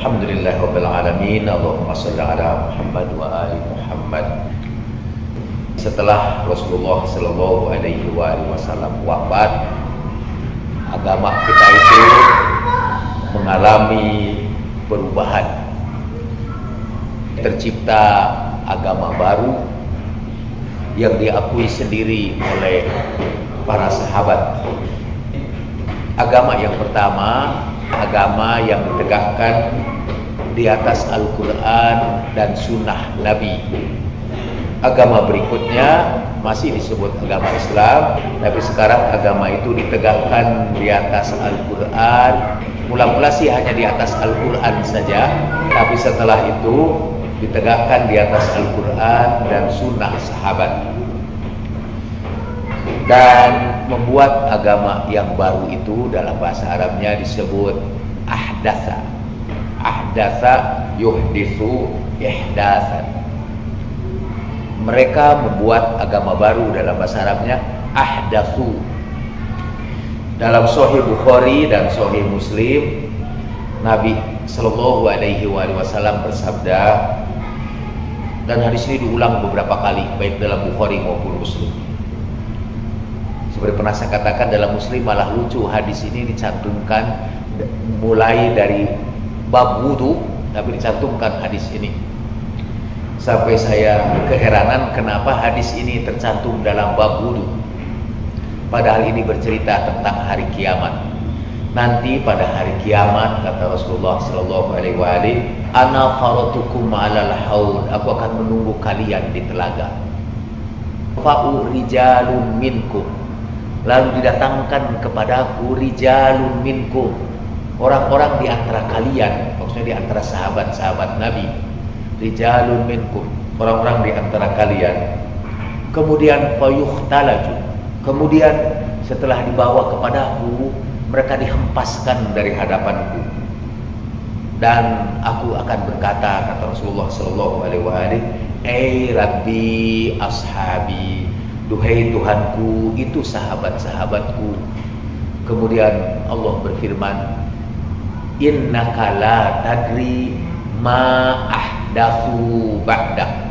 Alhamdulillahirabbil alamin. Allahumma shalli ala Muhammad wa ali Muhammad. Setelah Rasulullah sallallahu alaihi wasallam wafat, agama kita itu mengalami perubahan. Tercipta agama baru yang diakui sendiri oleh para sahabat. Agama yang pertama, agama yang ditegakkan di atas Al-Quran dan Sunnah Nabi. Agama berikutnya masih disebut agama Islam, tapi sekarang agama itu ditegakkan di atas Al-Quran. Mula-mula sih hanya di atas Al-Quran saja, tapi setelah itu ditegakkan di atas Al-Quran dan Sunnah sahabat. Dan membuat agama yang baru itu dalam bahasa Arabnya disebut ahdatsa. Ahdatsa yuhditsu ihdatsan. Mereka membuat agama baru dalam bahasa Arabnya ahdatsu. Dalam Sahih Bukhari dan Sahih Muslim, Nabi sallallahu alaihi wasallam bersabda, dan hadis ini diulang beberapa kali baik dalam Bukhari maupun Muslim. Seperti pernah saya katakan, dalam Muslim malah lucu, hadis ini dicantumkan mulai dari bab wudu, tapi dicantumkan hadis ini. Sampai saya keheranan kenapa hadis ini tercantum dalam bab wudu, padahal ini bercerita tentang hari kiamat. Nanti pada hari kiamat, kata Rasulullah sallallahu alaihi wasallam, ana faratukum 'alal haud, aku akan menunggu kalian di telaga. Fa'u rijalun minkum, lalu didatangkan kepadaku rijalun minkum, orang-orang di antara kalian, maksudnya di antara sahabat-sahabat Nabi. Rijalun minkum, orang-orang di antara kalian. Kemudian fayukhtalaju, kemudian setelah dibawa kepadaku, mereka dihempaskan dari hadapanku. Dan aku akan berkata, kata Rasulullah sallallahu alaihi wasallam, "Ai Rabbi ashabi, duhai Tuhanku, itu sahabat-sahabatku." Kemudian Allah berfirman, "Innaka la tadri ma ahdatsu ba'dak."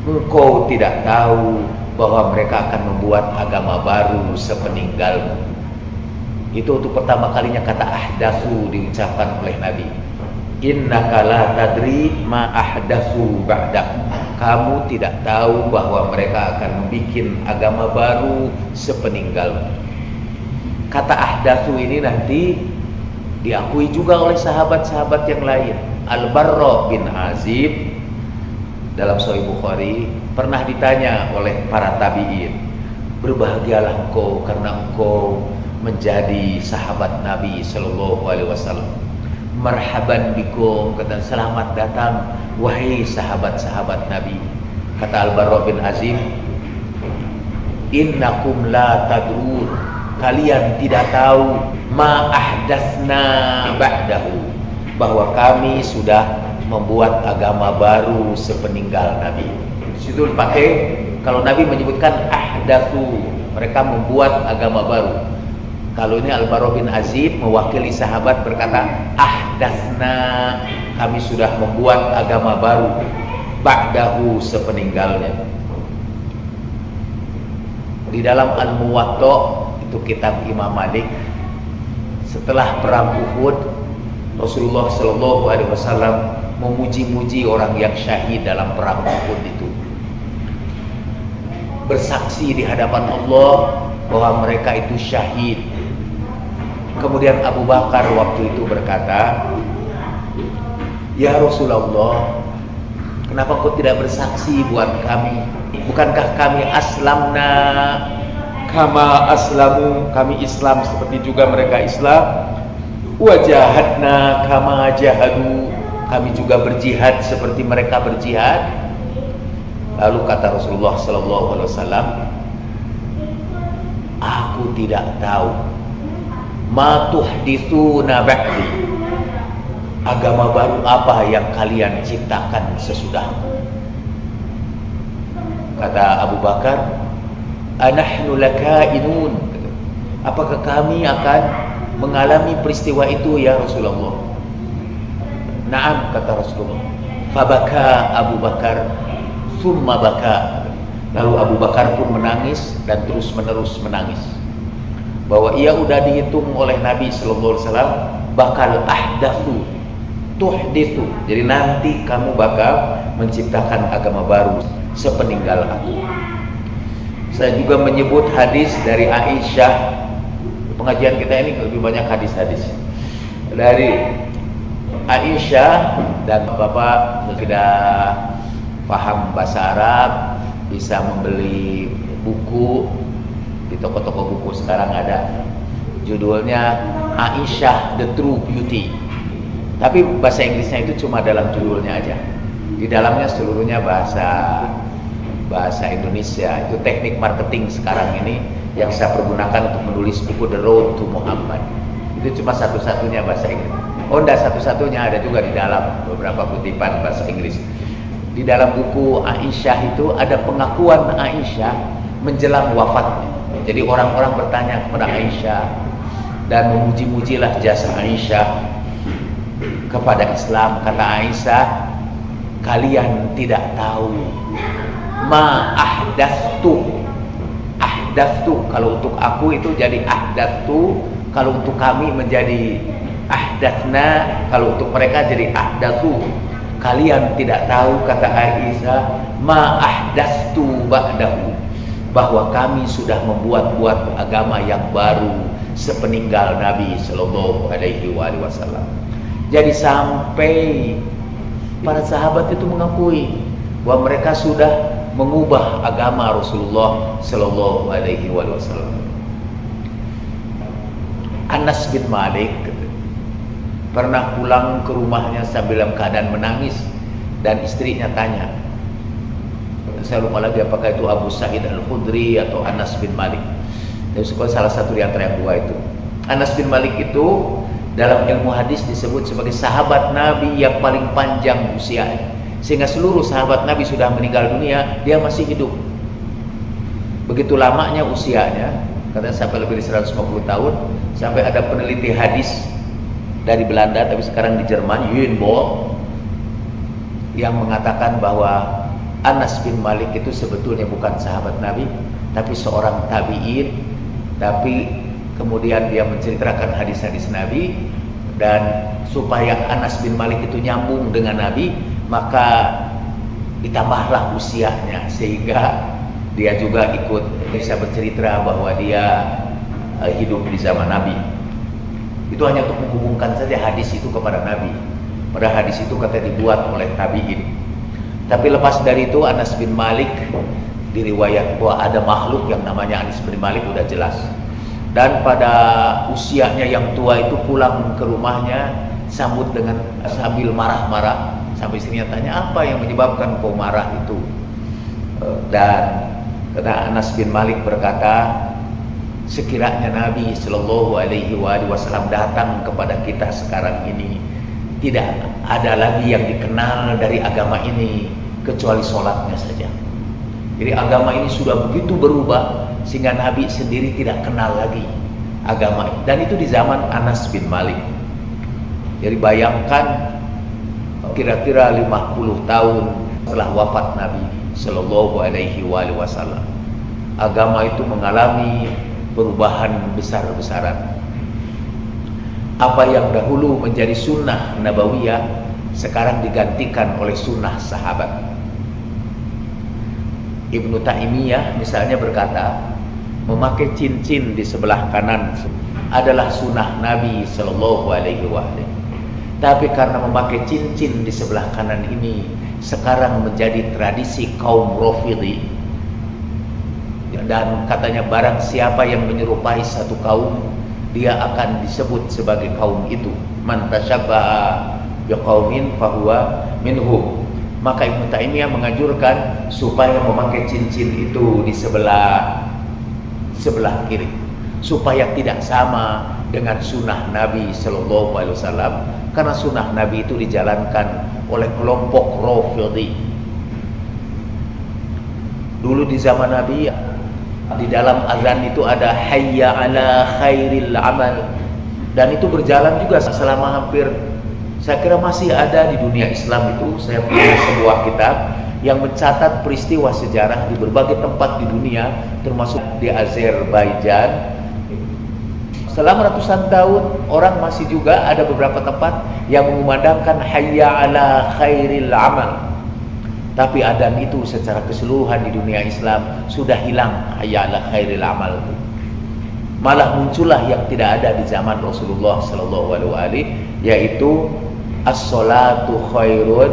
Engkau tidak tahu bahwa mereka akan membuat agama baru sepeninggalmu. Itu untuk pertama kalinya kata ahdatsu diucapkan oleh Nabi. Innaka la tadri ma ahdatsu ba'dak. Kamu tidak tahu bahwa mereka akan membuat agama baru sepeninggalmu. Kata ahdatsu ini nanti diakui juga oleh sahabat-sahabat yang lain. Al-Barra bin Azib dalam Sahih Bukhari pernah ditanya oleh para tabi'in, "Berbahagialah engkau karena engkau menjadi sahabat Nabi sallallahu alaihi wasallam. Marhaban bikum," kata, selamat datang wahai sahabat-sahabat Nabi. Kata Al-Barra bin Azib, "Innakum la tadrun," kalian tidak tahu, "ma ahdatsna ba'dahu," bahwa kami sudah membuat agama baru sepeninggal Nabi. Di situ dipakai, kalau Nabi menyebutkan ahdatsu, mereka membuat agama baru. Kalau ini Al-Barra bin Azib mewakili sahabat berkata, ahdatsna, kami sudah membuat agama baru, ba'dahu, sepeninggalnya. Di dalam Al-Muwatta, itu kitab Imam Malik, setelah perang Uhud, Rasulullah sallallahu alaihi wasallam memuji-muji orang yang syahid dalam perang Uhud itu, bersaksi di hadapan Allah bahwa mereka itu syahid. Kemudian Abu Bakar waktu itu berkata, "Ya Rasulullah, kenapa kau tidak bersaksi buat kami? Bukankah kami aslamna kama aslamu, kami Islam seperti juga mereka Islam, wajahadna kama jahadu, kami juga berjihad seperti mereka berjihad." Lalu kata Rasulullah sallallahu alaihi wasallam, "Aku tidak tahu ma tuhditsuna ba'di, agama baru apa yang kalian ciptakan sesudahku." Kata Abu Bakar, "Anahnu lakainun," apakah kami akan mengalami peristiwa itu ya Rasulullah? Na'am, kata Rasulullah. Fabaka Abu Bakar, summa baka. Lalu Abu Bakar pun menangis dan terus menerus menangis. Bahwa ia udah dihitung oleh Nabi sallallahu alaihi wasallam bakal ahdatsu tuhditsu. Jadi nanti kamu bakal menciptakan agama baru sepeninggal aku. Saya juga menyebut hadis dari Aisyah. Pengajian kita ini lebih banyak hadis-hadis dari Aisyah, dan Bapak sudah paham bahasa Arab, bisa membeli buku di toko-toko buku sekarang ada, judulnya Aisyah The True Beauty. Tapi bahasa Inggrisnya itu cuma dalam judulnya aja. Di dalamnya seluruhnya bahasa Indonesia. Itu teknik marketing sekarang ini yang saya pergunakan untuk menulis buku The Road to Muhammad. Itu cuma satu-satunya bahasa Inggris. Oh, enggak satu-satunya, ada juga di dalam beberapa kutipan bahasa Inggris. Di dalam buku Aisyah itu ada pengakuan Aisyah menjelang wafatnya. Jadi orang-orang bertanya kepada Aisyah dan memuji-mujilah jasa Aisyah kepada Islam. Kata Aisyah, kalian tidak tahu ma ahdatsu. Ahdatsu kalau untuk aku itu jadi ahdatsu, kalau untuk kami menjadi ahdatsna, kalau untuk mereka jadi ahdatsu. Kalian tidak tahu, kata Aisyah, ma ahdatsu ba'dahu, bahwa kami sudah membuat agama yang baru sepeninggal Nabi sallallahu alaihi wasallam. Jadi sampai para sahabat itu mengakui bahwa mereka sudah mengubah agama Rasulullah sallallahu alaihi wasallam. Anas bin Malik pernah pulang ke rumahnya sambil dalam keadaan menangis, dan istrinya tanya, saya lupa lagi apakah itu Abu Sa'id Al-Khudri atau Anas bin Malik. Tapi salah satu di antara yang dua itu. Anas bin Malik itu dalam ilmu hadis disebut sebagai sahabat Nabi yang paling panjang usianya, sehingga seluruh sahabat Nabi sudah meninggal dunia, dia masih hidup. Begitu lamanya usianya, katanya sampai lebih dari 150 tahun. Sampai ada peneliti hadis dari Belanda, tapi sekarang di Jerman, Yunbo, yang mengatakan bahwa Anas bin Malik itu sebetulnya bukan sahabat Nabi, tapi seorang tabi'in, tapi kemudian dia menceritakan hadis-hadis Nabi, dan supaya Anas bin Malik itu nyambung dengan Nabi, maka ditambahlah usianya, sehingga dia juga ikut bisa bercerita bahwa dia hidup di zaman Nabi. Itu hanya untuk menghubungkan saja hadis itu kepada Nabi. Padahal hadis itu katanya dibuat oleh tabi'in. Tapi lepas dari itu, Anas bin Malik diriwayat bahwa ada makhluk yang namanya Anas bin Malik, udah jelas. Dan pada usianya yang tua itu pulang ke rumahnya sambil marah-marah. Sampai istrinya tanya, apa yang menyebabkan kau marah itu? Dan kata Anas bin Malik berkata, sekiranya Nabi Shallallahu Alaihi Wasallam datang kepada kita sekarang ini, tidak ada lagi yang dikenal dari agama ini kecuali sholatnya saja. Jadi agama ini sudah begitu berubah sehingga Nabi sendiri tidak kenal lagi agama ini. Dan itu di zaman Anas bin Malik. Jadi bayangkan kira-kira 50 tahun setelah wafat Nabi Shallallahu Alaihi Wasallam, agama itu mengalami perubahan besar-besaran. Apa yang dahulu menjadi sunnah nabawiyah sekarang digantikan oleh sunnah sahabat. Ibnu Taimiyah misalnya berkata, memakai cincin di sebelah kanan adalah sunnah Nabi Sallallahu Alaihi Wasallam. Tapi karena memakai cincin di sebelah kanan ini sekarang menjadi tradisi kaum Rafidhi, dan katanya barang siapa yang menyerupai satu kaum, dia akan disebut sebagai kaum itu. Man tasyabbaha biqaumin fahuwa minhum. Maka Ibnu Taimiyah menganjurkan supaya memakai cincin itu di sebelah kiri, supaya tidak sama dengan sunnah Nabi Sallallahu Alaihi Wasallam. Karena sunnah Nabi itu dijalankan oleh kelompok Rafidhi. Dulu di zaman Nabi, di dalam azan itu ada hayya ala khairil amal, dan itu berjalan juga selama hampir Saya kira masih ada di dunia Islam itu. Saya punya sebuah kitab yang mencatat peristiwa sejarah di berbagai tempat di dunia, termasuk di Azerbaijan. Selama ratusan tahun orang masih juga ada beberapa tempat yang mengumandangkan hayya ala khairil amal. Tapi adzan itu secara keseluruhan di dunia Islam sudah hilang, hayya ala khairil amal. Malah muncullah yang tidak ada di zaman Rasulullah sallallahu alaihi wasallam, yaitu as-salatu khairun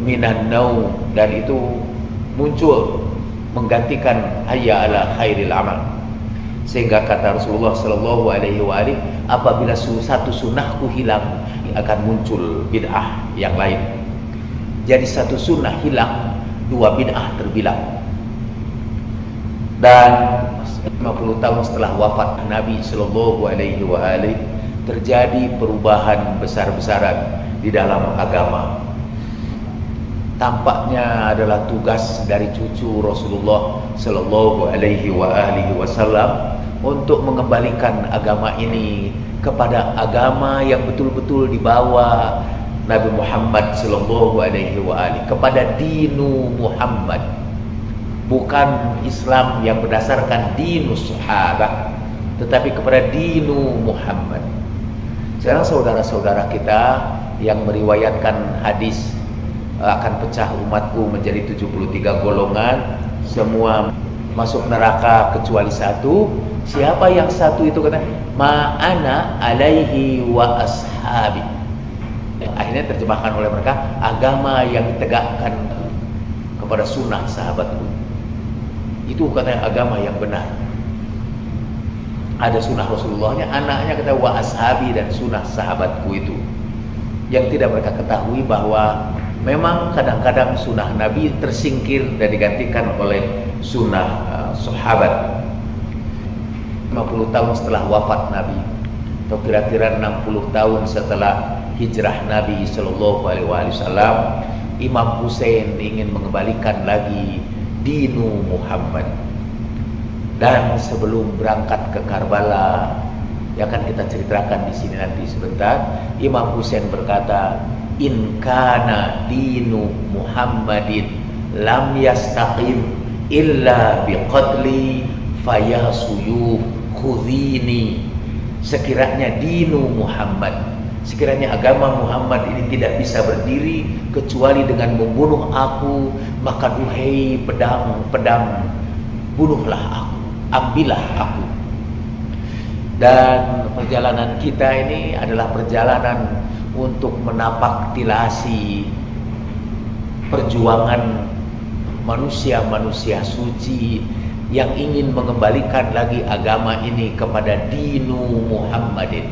minan naum, dan itu muncul menggantikan hayya ala khairil amal. Sehingga kata Rasulullah sallallahu alaihi wasallam, apabila satu sunnahku hilang akan muncul bid'ah yang lain. Jadi satu sunnah hilang, dua bid'ah terbilang. Dan 50 tahun setelah wafat Nabi sallallahu alaihi wasallam terjadi perubahan besar-besaran di dalam agama. Tampaknya adalah tugas dari cucu Rasulullah sallallahu alaihi wasallam untuk mengembalikan agama ini kepada agama yang betul-betul dibawa Nabi Muhammad sallallahu alaihi wasallam, kepada dinu Muhammad, bukan Islam yang berdasarkan dinus sahabat, tetapi kepada dinu Muhammad. Sekarang saudara-saudara kita yang meriwayatkan hadis akan pecah umatku menjadi 73 golongan, semua masuk neraka kecuali satu. Siapa yang satu itu? Kata ma'ana alaihi wa ashabi. Akhirnya terjemahkan oleh mereka, agama yang ditegakkan kepada sunnah sahabatku. Itu katanya agama yang benar. Ada sunnah Rasulullahnya, anaknya kata wa ashabi, dan sunnah sahabatku itu. Yang tidak mereka ketahui bahwa memang kadang-kadang sunnah Nabi tersingkir dan digantikan oleh sunnah sahabat. 50 tahun setelah wafat Nabi, atau kira-kira 60 tahun setelah hijrah Nabi sallallahu alaihi wasallam, Imam Hussein ingin mengembalikan lagi dinu Muhammad. Dan sebelum berangkat ke Karbala, yang akan kita ceritakan di sini nanti sebentar, Imam Hussein berkata, in kana dinu Muhammadin lam yastaqim illa biqatli fayasuyub khudhini. Sekiranya dinu Muhammad, sekiranya agama Muhammad ini tidak bisa berdiri kecuali dengan membunuh aku, maka duhai pedang, bunuhlah aku, ambillah aku. Dan perjalanan kita ini adalah perjalanan untuk menapaktilasi perjuangan manusia-manusia suci yang ingin mengembalikan lagi agama ini kepada dinu Muhammadin.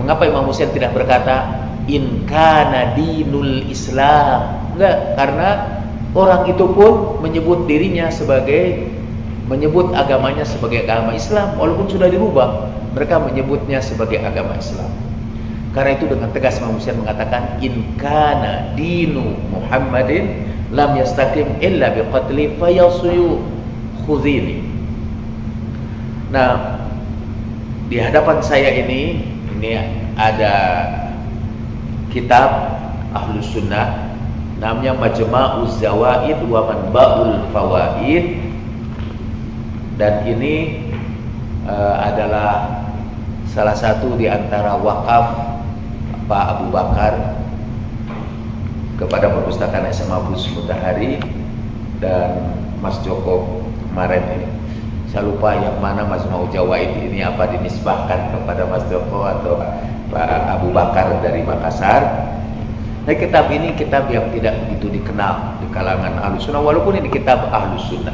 Mengapa Imam Hussein tidak berkata in kana dinul Islam? Enggak, karena orang itu pun menyebut dirinya sebagai, menyebut agamanya sebagai agama Islam, walaupun sudah dirubah, mereka menyebutnya sebagai agama Islam. Karena itu dengan tegas Imam Hussein mengatakan in kana dinu Muhammadin lam yastaqim illa biqatli fayasuyu khudhini. Nah, di hadapan saya ini ada kitab Ahlus Sunnah, namanya Majma'uz Zawaid wa Manba'ul Fawaid, dan ini adalah salah satu di antara wakaf Pak Abu Bakar kepada perpustakaan SMA Bus Mutahari dan Mas Joko kemarin ini. Saya lupa yang mana Majma'uz Zawaid ini, apa dinisbahkan kepada Mas Joko atau Pak Abu Bakar dari Makassar. Nah, kitab ini kitab yang tidak begitu dikenal di kalangan Ahlus Sunnah, walaupun ini kitab Ahlus Sunnah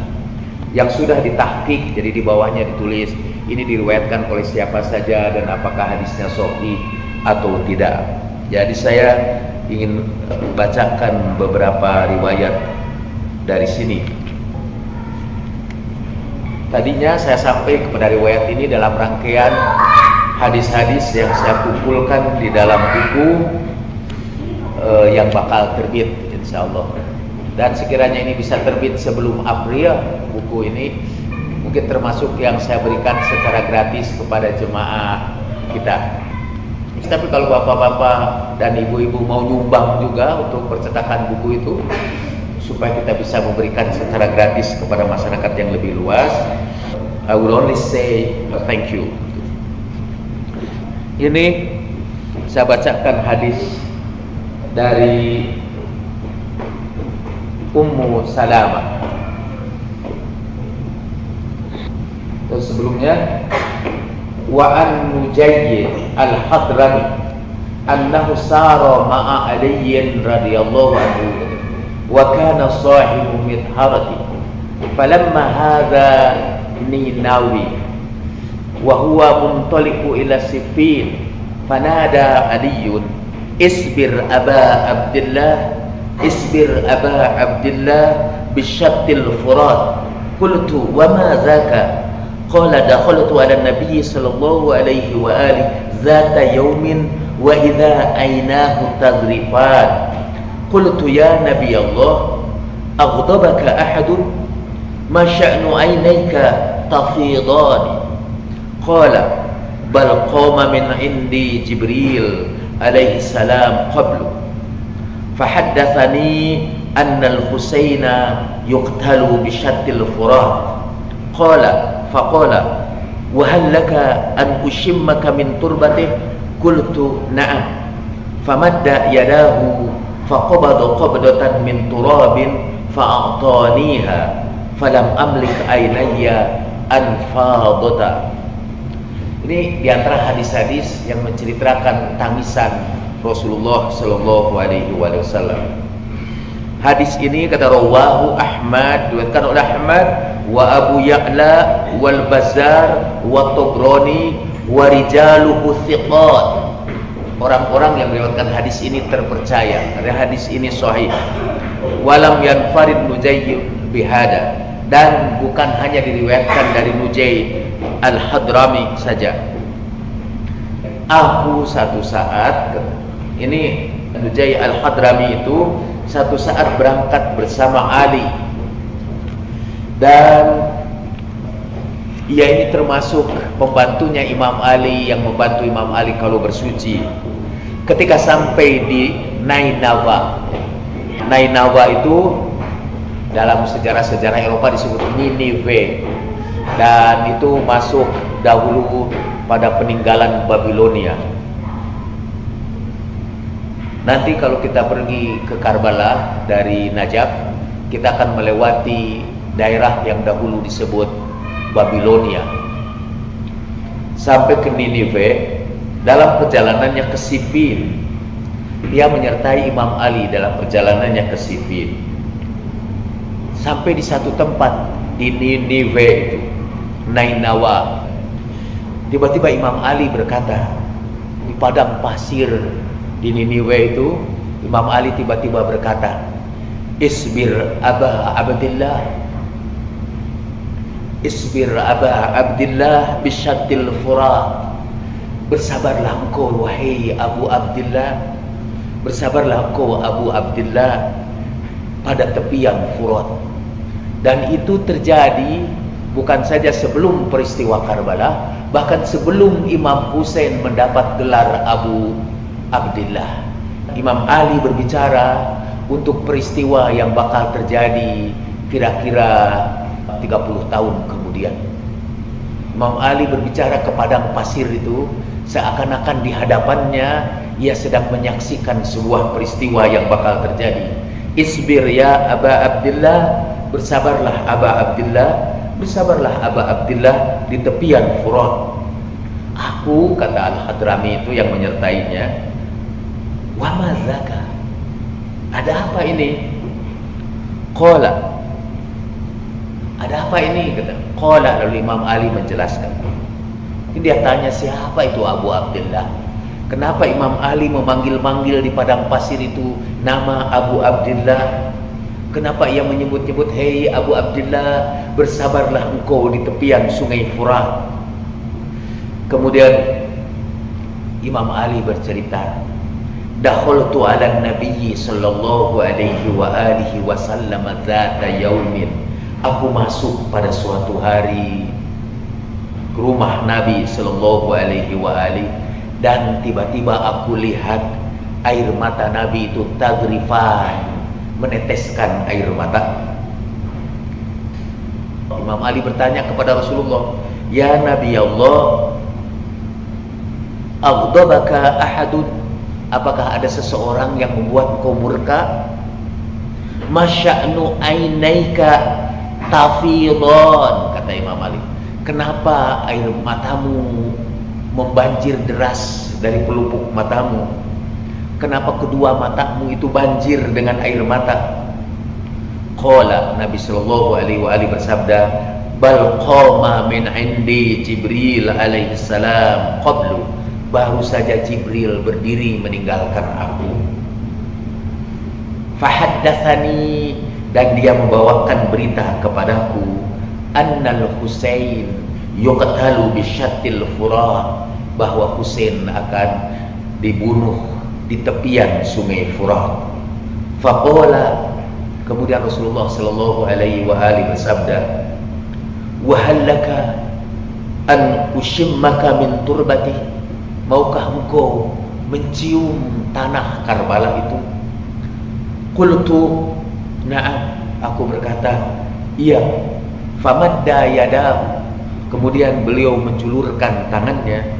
yang sudah ditahqiq. Jadi di bawahnya ditulis ini diriwayatkan oleh siapa saja dan apakah hadisnya sahih atau tidak. Jadi saya ingin membacakan beberapa riwayat dari sini. Tadinya saya sampai kepada riwayat ini dalam rangkaian hadis-hadis yang saya kumpulkan di dalam buku yang bakal terbit insyaallah. Dan sekiranya ini bisa terbit sebelum April, buku ini mungkin termasuk yang saya berikan secara gratis kepada jemaah kita. Tapi kalau bapak-bapak dan ibu-ibu mau nyumbang juga untuk percetakan buku itu, supaya kita bisa memberikan secara gratis kepada masyarakat yang lebih luas, I will only say thank you. Ini saya bacakan hadis dari Ummu Salamah. Terus sebelumnya, wa an Nujayyid al-Hadrami annahu sara ma'a Aliyin radhiyallahu anhu wa kana sahibu midharati falamma hadha Ninawi wa huwa muntaliqu ila Siffin fanada Aliyun isbir aba Abdillah isbir aba Abdillah bishattil furat qultu wa ma zaka qala dakhaltu ala nabiy sallallahu alaihi wa alihi zata yawmin wa idha aynahu tadrifan qultu ya nabiy Allah aghdabaka ahadun ma sya'nu aynayka tafidan qala bal qama min indi Jibril alaihi salam qablu fahaddathani anna al-Husaina yuqtalu bishattil furat qala faqala wa hal laka an ushimmaka min turbatih qultu na'am famadda yadahu faqabada qabdatan min turabin fa'ataniha falam amlik aynayya anfadata. Ini diantara hadis-hadis yang menceritakan tangisan Rasulullah Sallallahu Alaihi Wasallam. Hadis ini kata rawahu Ahmad, diriwayatkan oleh Ahmad, wa Abu Ya'la wal Bazzar wa Tabrani wa rijaluhu thiqat. Orang-orang yang meriwayatkan hadis ini terpercaya. Hadis ini sahih. Walam yanfarid Nujayyid bihada, dan bukan hanya diriwayatkan dari Nujayyid al-Hadrami saja. Aku satu saat, ini Nujayyid al-Hadrami itu satu saat berangkat bersama Ali, dan ia ini termasuk pembantunya Imam Ali yang membantu Imam Ali kalau bersuci. Ketika sampai di Nainawa, Nainawa itu dalam sejarah-sejarah Eropa disebut Ninive, dan itu masuk dahulu pada peninggalan Babilonia. Nanti kalau kita pergi ke Karbala dari Najaf, kita akan melewati daerah yang dahulu disebut Babilonia sampai ke Ninive. Dalam perjalanannya ke Siffin, dia menyertai Imam Ali dalam perjalanannya ke Siffin. Sampai di satu tempat di Ninive itu, Nainawa, tiba-tiba Imam Ali berkata, di padang pasir di Niniwe itu, Imam Ali tiba-tiba berkata, isbir aba Abdillah, isbir aba Abdillah bishattil furat. Bersabarlah engkau wahai Abu Abdillah, bersabarlah engkau Abu Abdillah pada tepian Furat. Dan itu terjadi bukan saja sebelum peristiwa Karbala, bahkan sebelum Imam Husain mendapat gelar Abu Abdillah. Imam Ali berbicara untuk peristiwa yang bakal terjadi kira-kira 30 tahun kemudian. Imam Ali berbicara ke padang pasir itu seakan-akan di hadapannya ia sedang menyaksikan sebuah peristiwa yang bakal terjadi. Isbir ya Aba Abdillah, bersabarlah Aba Abdillah, bersabarlah Aba Abdillah di tepian Furat. Aku, kata Al-Hadrami itu yang menyertainya, wa mazaka, ada apa ini? Qala, ada apa ini? Kata. Qala, lalu Imam Ali menjelaskan. Ini dia tanya, siapa itu Abu Abdillah? Kenapa Imam Ali memanggil-manggil di padang pasir itu nama Abu Abdillah? Kenapa ia menyebut-nyebut, hei Abu Abdillah, bersabarlah engkau di tepian sungai Furat? Kemudian Imam Ali bercerita, dakhaltu ala nabiyyi sallallahu alaihi wa alihi wasallam dzata yaumin. Aku masuk pada suatu hari ke rumah Nabi sallallahu alaihi wa alihi dan tiba-tiba aku lihat air mata Nabi itu tadrifan, meneteskan air mata. Imam Ali bertanya kepada Rasulullah, "Ya Nabi Allah, aghdabaka ahadun? Apakah ada seseorang yang membuat engkau murka? Masya'nu ainaika tafidhan," kata Imam Ali. Kenapa air matamu membanjir deras dari pelupuk matamu? Kenapa kedua matamu itu banjir dengan air mata? Qala, Nabi sallallahu alaihi wasallam bersabda, "Bal qama min indi Jibril alaihi salam qablu." Baru saja Jibril berdiri meninggalkan aku. Fahaddatsani, dan dia membawakan berita kepadaku, annal Husain yuqtalu bisyattil Furat, bahwa Husain akan dibunuh di tepian sungai Furat. Faqala, kemudian Rasulullah sallallahu alaihi wasallam bersabda, "Wa hallaka an ushimmaka min turbati?" Maukah engkau mencium tanah Karbala itu? Qultu na'am, aku berkata iya. Famadda yadahu, kemudian beliau menjulurkan tangannya.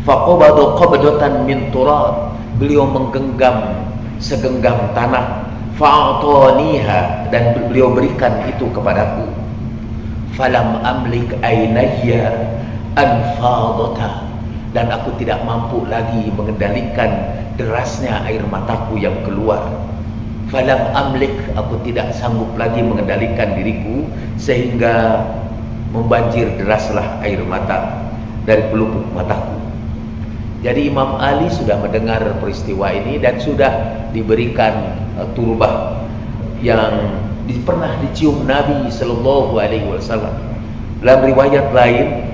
Faqabada qabdatan min turab, beliau menggenggam segenggam tanah. Fa'ataniha, dan beliau berikan itu kepadaku. Falam amlik ainayya anfadata, dan aku tidak mampu lagi mengendalikan derasnya air mataku yang keluar. Falam amlik, aku tidak sanggup lagi mengendalikan diriku sehingga membanjir deraslah air mata dari pelupuk mataku. Jadi Imam Ali sudah mendengar peristiwa ini dan sudah diberikan turbah yang pernah dicium Nabi sallallahu alaihi wasallam. Dalam riwayat lain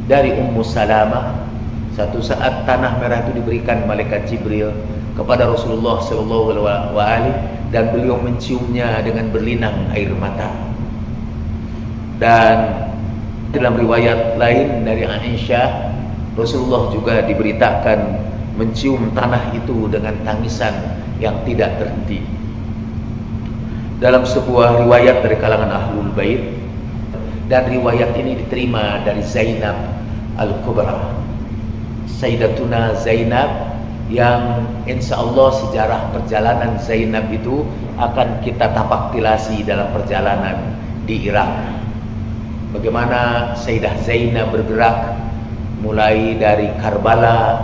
dari Ummu Salamah, satu saat tanah merah itu diberikan malaikat Jibril kepada Rasulullah sallallahu alaihi wasallam dan beliau menciumnya dengan berlinang air mata. Dan dalam riwayat lain dari Aisyah, Rasulullah juga diberitakan mencium tanah itu dengan tangisan yang tidak terhenti. Dalam sebuah riwayat dari kalangan Ahlul Bait, dan riwayat ini diterima dari Zainab Al-Kubra, Sayyidatuna Zainab, yang insya Allah sejarah perjalanan Zainab itu akan kita tapaktilasi dalam perjalanan di Irak. Bagaimana Sayyidah Zainab bergerak mulai dari Karbala,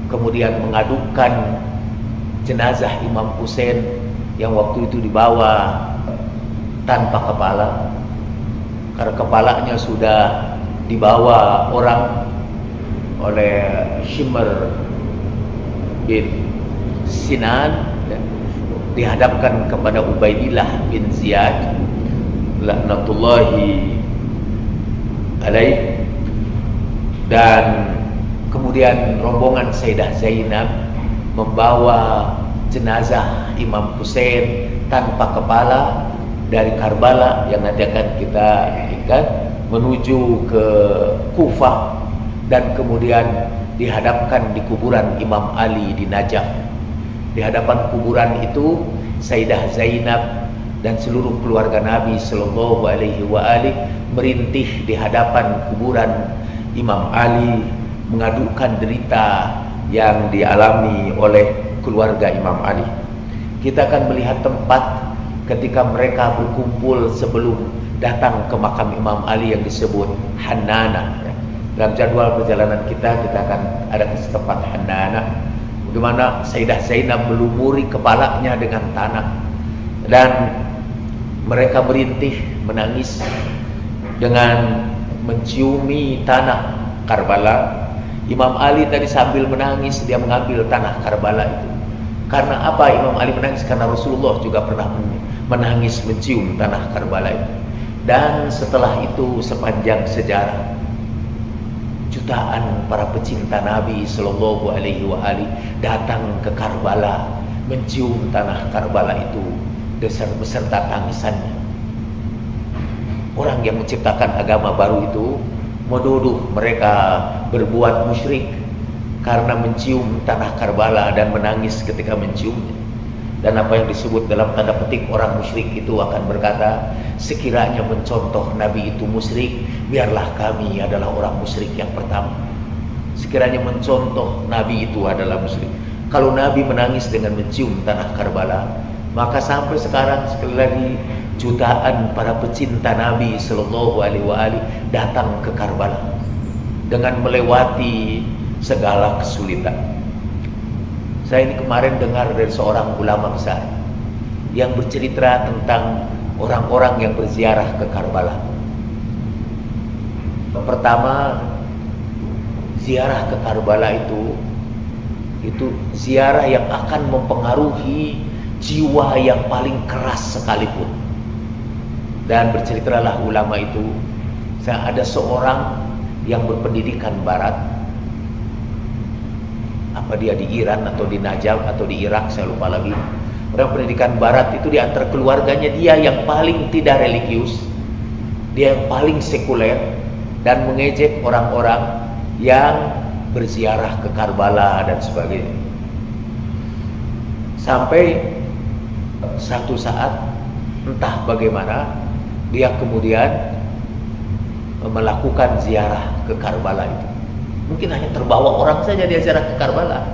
kemudian mengadukan jenazah Imam Husain yang waktu itu dibawa tanpa kepala, karena kepalanya sudah dibawa orang oleh Shimr bin Sinan, dihadapkan kepada Ubaidillah bin Ziyad laknatullahi alaih, dan kemudian rombongan Sayyidah Zainab membawa jenazah Imam Husain tanpa kepala dari Karbala yang nanti akan kita ingat menuju ke Kufah, dan kemudian dihadapkan di kuburan Imam Ali di Najaf. Di hadapan kuburan itu Sayyidah Zainab dan seluruh keluarga Nabi sallallahu alaihi wasallam merintih di hadapan kuburan Imam Ali, mengadukan derita yang dialami oleh keluarga Imam Ali. Kita akan melihat tempat ketika mereka berkumpul sebelum datang ke makam Imam Ali yang disebut Hannana. Dalam jadwal perjalanan kita akan ada ke tempat Hannana, bagaimana Sayyidah Zainab melumuri kepalanya dengan tanah dan mereka merintih menangis dengan menciumi tanah Karbala. Imam Ali tadi sambil menangis dia mengambil tanah Karbala itu. Karena apa Imam Ali menangis? Karena Rasulullah juga pernah menangis mencium tanah Karbala itu. Dan setelah itu sepanjang sejarah jutaan para pecinta Nabi sallallahu alaihi wasallam datang ke Karbala mencium tanah Karbala itu beserta tangisannya. Orang yang menciptakan agama baru itu menuduh mereka berbuat musyrik karena mencium tanah Karbala dan menangis ketika menciumnya. Dan apa yang disebut dalam tanda petik orang musyrik itu akan berkata, sekiranya mencontoh Nabi itu musyrik, biarlah kami adalah orang musyrik yang pertama. Sekiranya mencontoh Nabi itu adalah musyrik. Kalau Nabi menangis dengan mencium tanah Karbala, maka sampai sekarang sekali lagi jutaan para pecinta Nabi Sallallahu Alaihi Wasallam datang ke Karbala dengan melewati segala kesulitan. Saya ini kemarin dengar dari seorang ulama besar yang bercerita tentang orang-orang yang berziarah ke Karbala. Pertama, ziarah ke Karbala itu ziarah yang akan mempengaruhi jiwa yang paling keras sekalipun. Dan berceritalah ulama itu, ada seorang yang berpendidikan barat, apa dia di Iran atau di Najaf atau di Irak, saya lupa lagi. Orang pendidikan barat itu di antara keluarganya dia yang paling tidak religius, dia yang paling sekuler dan mengejek orang-orang yang berziarah ke Karbala dan sebagainya. Sampai satu saat entah bagaimana dia kemudian melakukan ziarah ke Karbala itu. Mungkin hanya terbawa orang saja dia ziarah ke Karbala.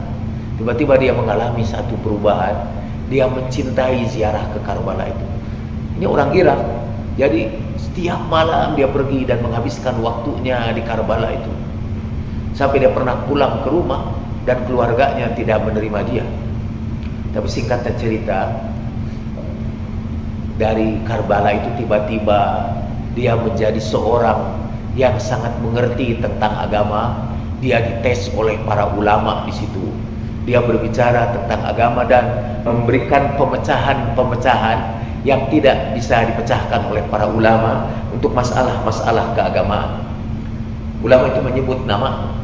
Tiba-tiba dia mengalami satu perubahan. Dia mencintai ziarah ke Karbala itu. Ini orang Irak. Jadi setiap malam dia pergi dan menghabiskan waktunya di Karbala itu. Sampai dia pernah pulang ke rumah dan keluarganya tidak menerima dia. Tapi singkatnya cerita, dari Karbala itu tiba-tiba dia menjadi seorang yang sangat mengerti tentang agama. Dia dites oleh para ulama di situ. Dia berbicara tentang agama dan memberikan pemecahan-pemecahan yang tidak bisa dipecahkan oleh para ulama untuk masalah-masalah keagamaan. Ulama itu menyebut nama,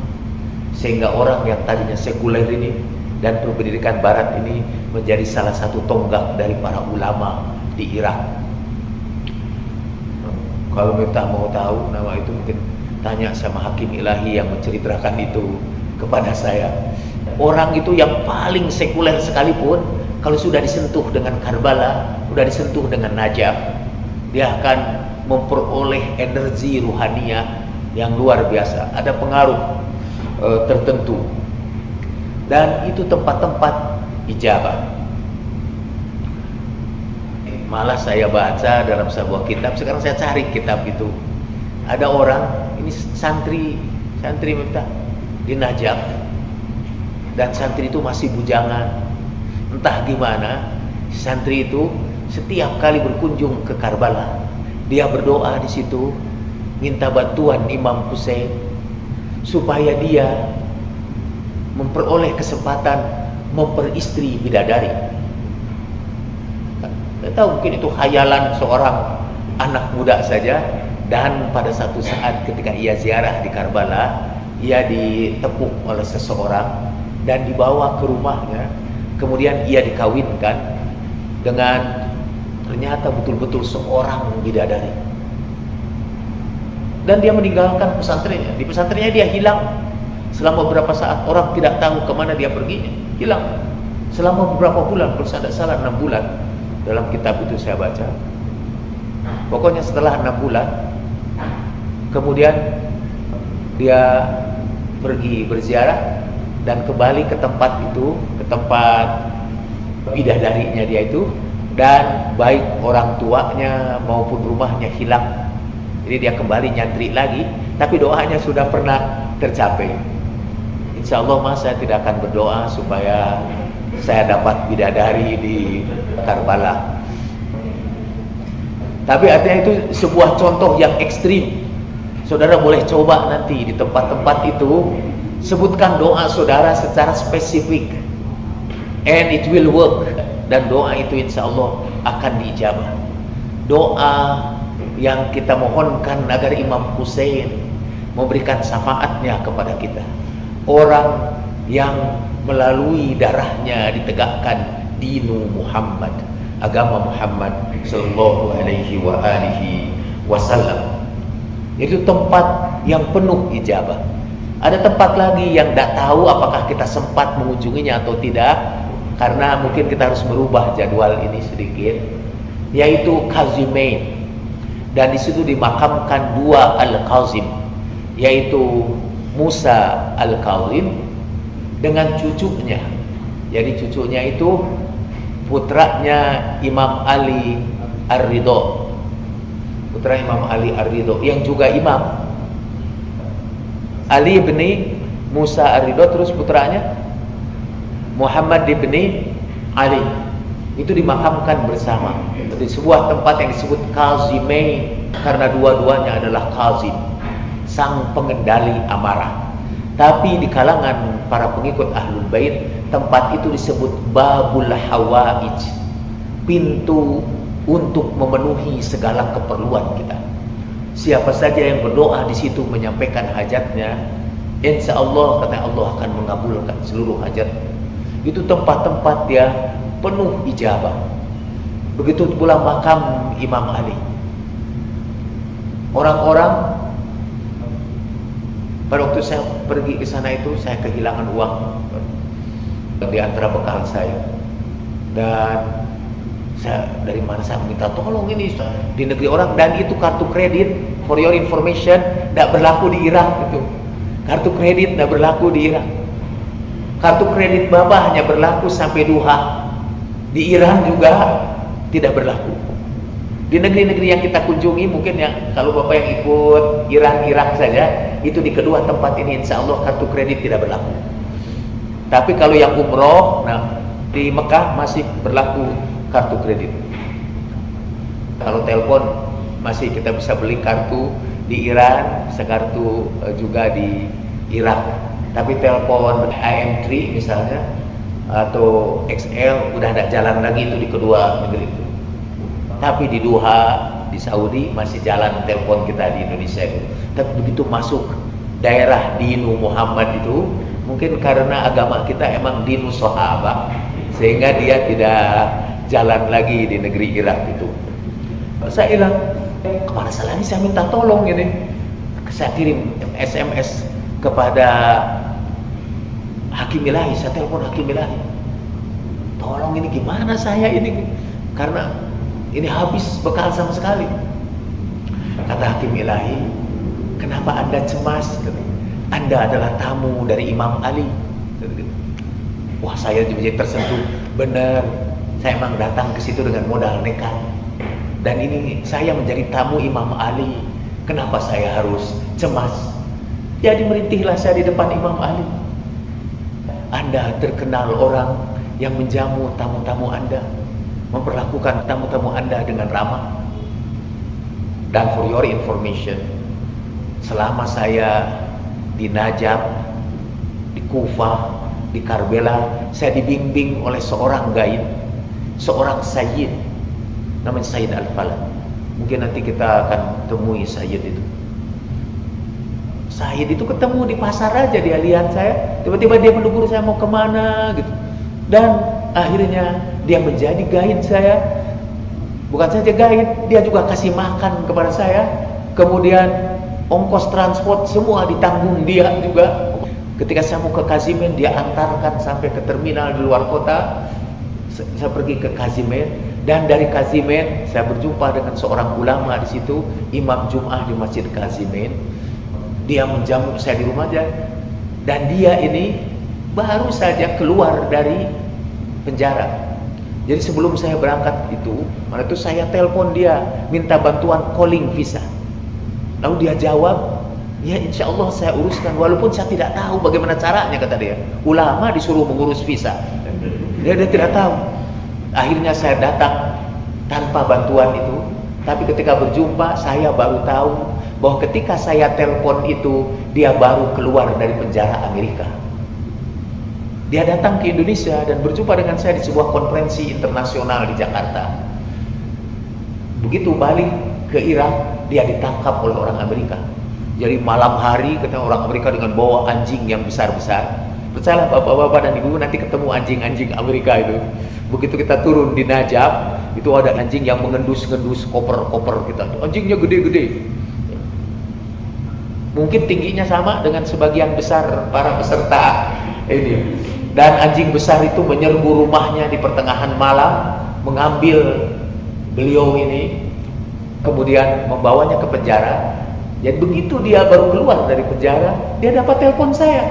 sehingga orang yang tadinya sekuler ini dan berpendidikan barat ini menjadi salah satu tonggak dari para ulama di Irak. Kalau kita mau tahu nama itu, mungkin tanya sama hakim ilahi yang menceritakan itu kepada saya. Orang itu yang paling sekuler sekalipun, kalau sudah disentuh dengan Karbala, sudah disentuh dengan Najaf, dia akan memperoleh energi ruhaniyah yang luar biasa. Ada pengaruh tertentu. Dan itu tempat-tempat ijabah. Malah saya baca dalam sebuah kitab, sekarang saya cari kitab itu. Ada orang, ini santri minta di Najaf, dan santri itu masih bujangan. Entah gimana, santri itu setiap kali berkunjung ke Karbala, dia berdoa di situ, minta bantuan Imam Hussein supaya dia memperoleh kesempatan memperistri bidadari. Saya tahu mungkin itu khayalan seorang anak muda saja. Dan pada satu saat ketika ia ziarah di Karbala, ia ditepuk oleh seseorang dan dibawa ke rumahnya. Kemudian ia dikawinkan dengan ternyata betul-betul seorang bidadari. Dan dia meninggalkan pesantrennya. Di pesantrennya dia hilang selama beberapa saat. Orang tidak tahu kemana dia perginya. Hilang selama beberapa bulan, kalau saya tidak salah 6 bulan. Dalam kitab itu saya baca. Pokoknya setelah 6 bulan, kemudian dia pergi berziarah dan kembali ke tempat itu, ke tempat bidadarinya dia itu, dan baik orang tuanya maupun rumahnya hilang. Jadi dia kembali nyantri lagi, tapi doanya sudah pernah tercapai. Insya Allah saya tidak akan berdoa supaya saya dapat bidadari di Karbala. Tapi artinya itu sebuah contoh yang ekstrim. Saudara boleh coba nanti di tempat-tempat itu, sebutkan doa saudara secara spesifik, and it will work. Dan doa itu insya Allah akan diijabah. Doa yang kita mohonkan agar Imam Hussein memberikan syafaatnya kepada kita, orang yang melalui darahnya ditegakkan dinu Muhammad, agama Muhammad sallallahu alaihi wasallam. Itu tempat yang penuh ijabah. Ada tempat lagi yang tidak tahu apakah kita sempat mengunjunginya atau tidak, karena mungkin kita harus merubah jadwal ini sedikit, yaitu Qazimain. Dan di situ dimakamkan dua Al-Qazim, yaitu Musa Al-Kazim dengan cucunya. Jadi cucunya itu putranya Imam Ali Ar-Ridho, putra Imam Ali Ar-Ridho yang juga imam. Ali bin Musa Ar-Ridho, terus putranya Muhammad bin Ali, itu dimakamkan bersama di sebuah tempat yang disebut Qazimain, karena dua-duanya adalah Qazim, sang pengendali amarah. Tapi di kalangan para pengikut Ahlul Bait, tempat itu disebut Babul Hawaij, pintu untuk memenuhi segala keperluan kita. Siapa saja yang berdoa di situ menyampaikan hajatnya, insya Allah, kata Allah, akan mengabulkan seluruh hajat. Itu tempat-tempat dia penuh ijabah. Begitu pula makam Imam Ali. Orang-orang, pada waktu saya pergi ke sana itu, saya kehilangan uang di antara bekal saya. Dan saya, dari mana saya minta tolong ini di negeri orang, dan itu kartu kredit, for your information, tidak berlaku di Irak itu. Kartu kredit tidak berlaku di Irak. Kartu kredit Bapak hanya berlaku sampai duha. Di Iran juga tidak berlaku. Di negeri-negeri yang kita kunjungi, mungkin ya, kalau Bapak yang ikut Iran, Irak saja, itu di kedua tempat ini insya Allah kartu kredit tidak berlaku. Tapi kalau yang umroh, nah di Mekah masih berlaku kartu kredit. Kalau telepon masih kita bisa beli kartu di Iran, bisa kartu juga di Irak. Tapi telepon AM3 misalnya atau XL udah tidak jalan lagi itu di kedua negeri itu. Tapi di Doha, di Saudi masih jalan telepon kita di Indonesia itu. Tapi begitu masuk daerah Dinu Muhammad itu, mungkin karena agama kita emang Dinu Sahabah, sehingga dia tidak jalan lagi di negeri Irak itu. Saya bilang, kemana salah ini, saya minta tolong ini. Saya kirim SMS kepada Hakim Ilahi, saya telepon Hakim Ilahi. Tolong ini gimana saya ini, karena ini habis bekal sama sekali. Kata Hakim Ilahi, kenapa Anda cemas? Anda adalah tamu dari Imam Ali. Wah, saya jadi tersentuh. Benar, saya memang datang ke situ dengan modal nekat. Dan ini saya menjadi tamu Imam Ali. Kenapa saya harus cemas? Jadi merintihlah saya di depan Imam Ali. Anda terkenal orang yang menjamu tamu-tamu Anda, memperlakukan tamu-tamu Anda dengan ramah. Dan for your information, selama saya di Najaf, di Kufah, di Karbala, saya dibimbing oleh seorang gaib, seorang sayyid, namanya Sayyid Al-Falad. Mungkin nanti kita akan temui sayyid itu. Sayyid itu ketemu di pasar aja, dia lihat saya, tiba-tiba dia menegur saya mau kemana gitu. Dan akhirnya dia menjadi guide saya. Bukan saja guide, dia juga kasih makan kepada saya. Kemudian ongkos transport semua ditanggung dia juga. Ketika saya mau ke Qazimain, dia antarkan sampai ke terminal di luar kota. Saya pergi ke Qazimain, dan dari Qazimain saya berjumpa dengan seorang ulama di situ, imam Jum'ah di Masjid Qazimain. Dia menjamu saya di rumahnya, dan dia ini baru saja keluar dari penjara. Jadi sebelum saya berangkat itu, malah itu saya telepon dia, minta bantuan calling visa. Lalu dia jawab, ya insya Allah saya uruskan, walaupun saya tidak tahu bagaimana caranya, kata dia. Ulama disuruh mengurus visa, dia tidak tahu. Akhirnya saya datang tanpa bantuan itu. Tapi ketika berjumpa, saya baru tahu bahwa ketika saya telepon itu, dia baru keluar dari penjara Amerika. Dia datang ke Indonesia dan berjumpa dengan saya di sebuah konferensi internasional di Jakarta. Begitu balik ke Irak, dia ditangkap oleh orang Amerika. Jadi malam hari, kata orang Amerika, dengan bawa anjing yang besar-besar. Percayalah bapak-bapak dan ibu, nanti ketemu anjing-anjing Amerika itu. Begitu kita turun di Najaf, itu ada anjing yang mengendus-ngendus koper-koper kita. Anjingnya gede-gede. Mungkin tingginya sama dengan sebagian besar para peserta ini. Dan anjing besar itu menyerbu rumahnya di pertengahan malam, mengambil beliau ini, kemudian membawanya ke penjara. Jadi begitu dia baru keluar dari penjara, dia dapat telepon saya.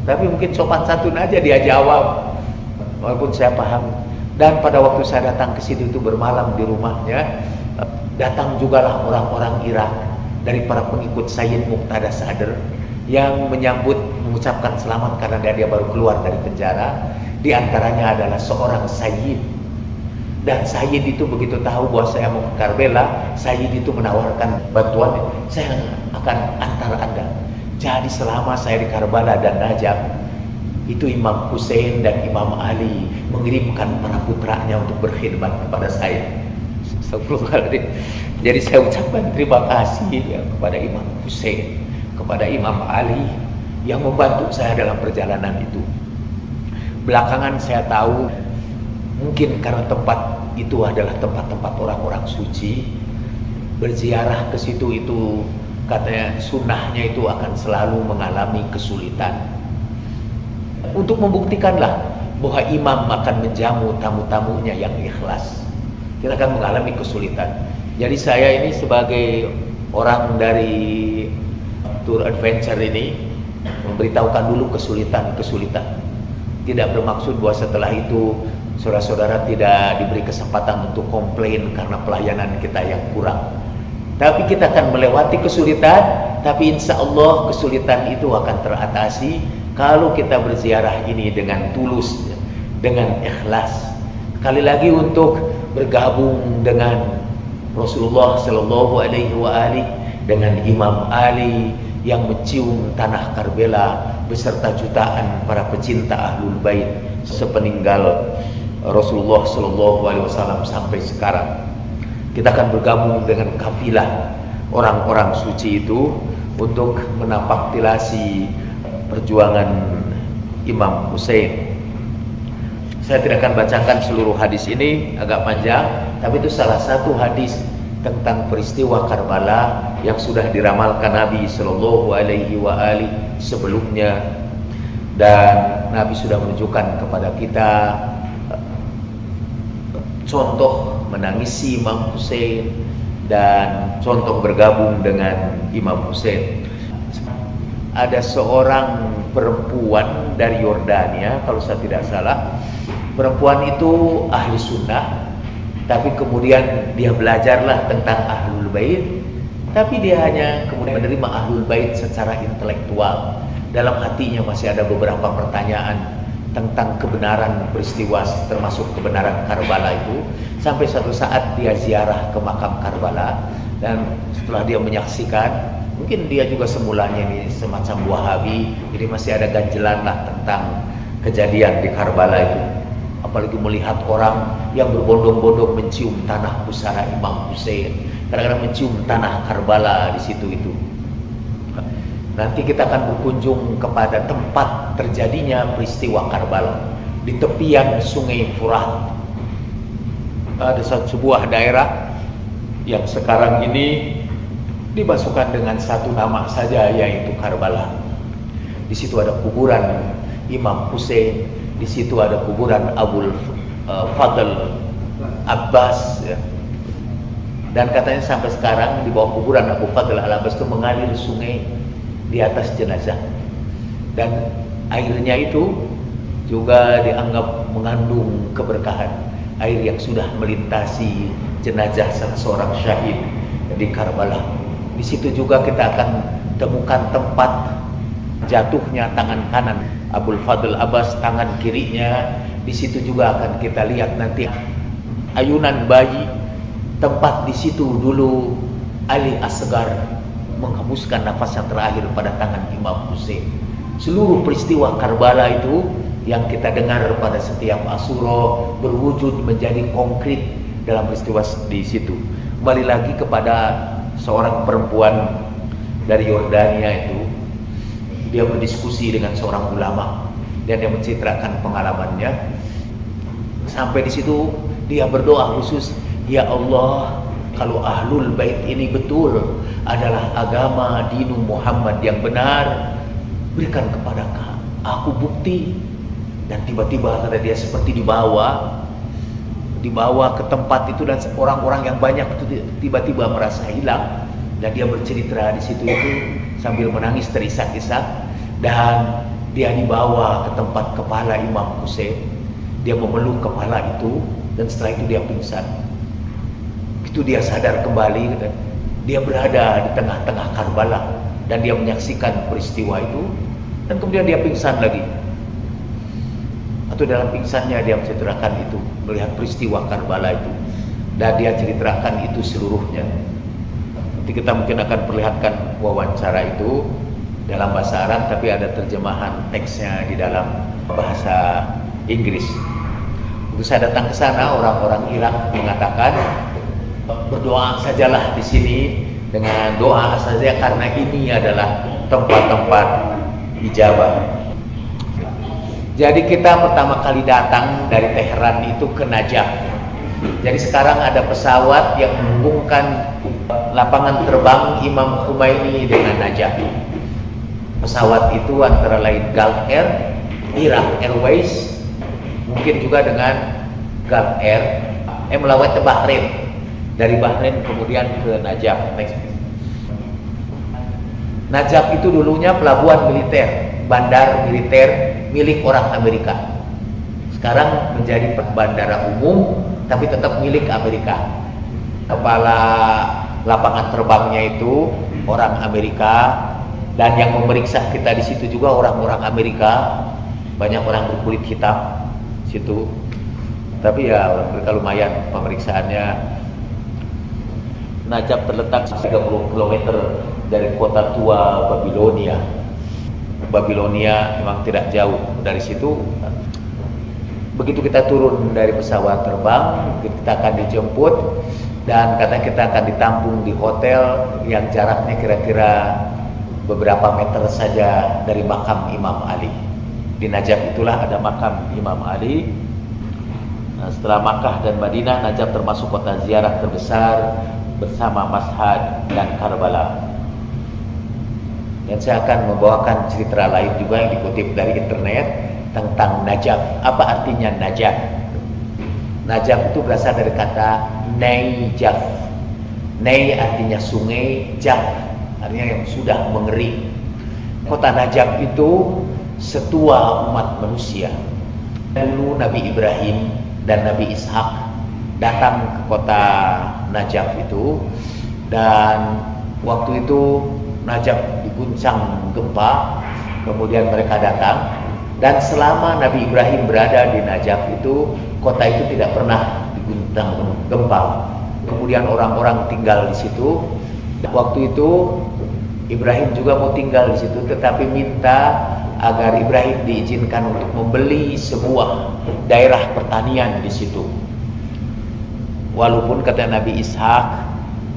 Tapi mungkin sopan santun aja dia jawab, walaupun saya paham. Dan pada waktu saya datang ke situ itu bermalam di rumahnya, datang jugalah orang-orang Irak dari para pengikut Sayyid Muqtada Sadr yang menyambut, mengucapkan selamat karena dia baru keluar dari penjara. Di antaranya adalah seorang Sayyid. Dan Sayyid itu begitu tahu bahwa saya mau ke Karbala, Sayyid itu menawarkan bantuan, saya akan antar Anda. Jadi selama saya di Karbala dan Najaf, itu Imam Hussein dan Imam Ali mengirimkan para putranya untuk berkhidmat kepada saya. Jadi saya ucapkan terima kasih ya, kepada Imam Hussein, kepada Imam Ali yang membantu saya dalam perjalanan itu. Belakangan saya tahu, mungkin karena tempat itu adalah tempat-tempat orang-orang suci, berziarah ke situ itu katanya sunnahnya itu akan selalu mengalami kesulitan. Untuk membuktikanlah bahwa imam akan menjamu tamu-tamunya yang ikhlas, kita akan mengalami kesulitan. Jadi saya ini sebagai orang dari tour adventure ini memberitahukan dulu kesulitan-kesulitan. Tidak bermaksud bahwa setelah itu saudara-saudara tidak diberi kesempatan untuk komplain karena pelayanan kita yang kurang. Tapi kita akan melewati kesulitan, tapi insya Allah kesulitan itu akan teratasi kalau kita berziarah ini dengan tulus, dengan ikhlas. Sekali lagi untuk bergabung dengan Rasulullah Sallallahu Alaihi Wasallam, dengan Imam Ali yang mencium tanah Karbala beserta jutaan para pecinta Ahlul Bait sepeninggal Rasulullah Sallallahu Alaihi Wasallam sampai sekarang. Kita akan bergabung dengan kafilah orang-orang suci itu untuk menapaktilasi perjuangan Imam Hussein. Saya tidak akan bacakan seluruh hadis ini, agak panjang, tapi itu salah satu hadis tentang peristiwa Karbala yang sudah diramalkan Nabi Sallallahu Alaihi Wasallam sebelumnya, dan Nabi sudah menunjukkan kepada kita contoh menangisi Imam Hussein dan contoh bergabung dengan Imam Hussein. Ada seorang perempuan dari Yordania, kalau saya tidak salah. Perempuan itu ahli sunnah, tapi kemudian dia belajarlah tentang Ahlul Bait, tapi dia hanya kemudian menerima Ahlul Bait secara intelektual. Dalam hatinya masih ada beberapa pertanyaan tentang kebenaran peristiwa, termasuk kebenaran Karbala itu. Sampai suatu saat dia ziarah ke makam Karbala, dan setelah dia menyaksikan, mungkin dia juga semulanya ini semacam Wahabi, jadi masih ada ganjelan lah tentang kejadian di Karbala itu. Apalagi melihat orang yang berbondong-bondong mencium tanah pusara Imam Hussein, kadang-kadang mencium tanah Karbala di situ itu. Nanti kita akan berkunjung kepada tempat terjadinya peristiwa Karbala di tepian Sungai Furat. Ada sebuah daerah yang sekarang ini dimasukkan dengan satu nama saja, yaitu Karbala. Di situ ada kuburan Imam Hussein, di situ ada kuburan Abul Fadl Abbas, ya. Dan katanya sampai sekarang di bawah kuburan Abu Fadl Al-Abbas itu mengalir sungai di atas jenazah, dan airnya itu juga dianggap mengandung keberkahan, air yang sudah melintasi jenazah salah seorang syahid di Karbala. Di situ juga kita akan temukan tempat jatuhnya tangan kanan Abul Fadl Abbas, tangan kirinya. Di situ juga akan kita lihat nanti ayunan bayi, tempat di situ dulu Ali Asgar menghembuskan nafas yang terakhir pada tangan Imam Hussein. Seluruh peristiwa Karbala itu yang kita dengar pada setiap Asyura berwujud menjadi konkret dalam peristiwa di situ. Kembali lagi kepada seorang perempuan dari Yordania itu, dia berdiskusi dengan seorang ulama dan dia menceritakan pengalamannya. Sampai di situ dia berdoa khusus, ya Allah, kalau Ahlul Bait ini betul adalah agama dinu Muhammad yang benar, berikan kepada aku bukti. Dan tiba-tiba kata dia seperti dibawa ke tempat itu, dan orang-orang yang banyak itu tiba-tiba merasa hilang, dan dia bercerita di situ itu sambil menangis terisak-isak. Dan dia dibawa ke tempat kepala Imam Hussein, dia memeluk kepala itu, dan setelah itu dia pingsan. Itu dia sadar kembali, dia berada di tengah-tengah Karbala dan dia menyaksikan peristiwa itu, dan kemudian dia pingsan lagi. Atau dalam pingsannya dia menceritakan itu, melihat peristiwa Karbala itu, dan dia ceritakan itu seluruhnya. Nanti kita mungkin akan perlihatkan wawancara itu dalam bahasa Arab, tapi ada terjemahan teksnya di dalam bahasa Inggris. Waktu saya datang ke sana, orang-orang Irak mengatakan, berdoa sajalah di sini dengan doa saja, karena ini adalah tempat-tempat ijabah. Jadi kita pertama kali datang dari Teheran itu ke Najaf. Jadi sekarang ada pesawat yang menghubungkan lapangan terbang Imam Khomeini dengan Najaf. Pesawat itu antara lain Gulf Air, Iraq Airways, mungkin juga dengan Gulf Air, melawat ke Bahrain. Dari Bahrain kemudian ke Najaf. Najaf itu dulunya pelabuhan militer, bandar militer milik orang Amerika. Sekarang menjadi bandara umum, tapi tetap milik Amerika. Kepala lapangan terbangnya itu orang Amerika, dan yang memeriksa kita di situ juga orang-orang Amerika. Banyak orang berkulit hitam situ. Tapi ya orang Amerika lumayan pemeriksaannya. Najaf terletak 30 km dari kota tua Babilonia. Babilonia memang tidak jauh dari situ. Begitu kita turun dari pesawat terbang, kita akan dijemput, dan katanya kita akan ditampung di hotel yang jaraknya kira-kira beberapa meter saja dari makam Imam Ali. Di Najaf itulah ada makam Imam Ali. Nah, setelah Makkah dan Madinah, Najaf termasuk kota ziarah terbesar bersama Mashhad dan Karbala. Dan saya akan membawakan cerita lain juga yang dikutip dari internet tentang Najaf. Apa artinya Najaf? Najaf itu berasal dari kata Najaf. Nay artinya sungai, Jaf artinya yang sudah mengering. Kota Najaf itu setua umat manusia. Dulu Nabi Ibrahim dan Nabi Ishak datang ke kota Najaf itu, dan waktu itu Najaf diguncang gempa, kemudian mereka datang, dan selama Nabi Ibrahim berada di Najaf itu, kota itu tidak pernah diguncang gempa. Kemudian orang-orang tinggal di situ. Waktu itu Ibrahim juga mau tinggal di situ, tetapi minta agar Ibrahim diizinkan untuk membeli sebuah daerah pertanian di situ. Walaupun kata Nabi Ishak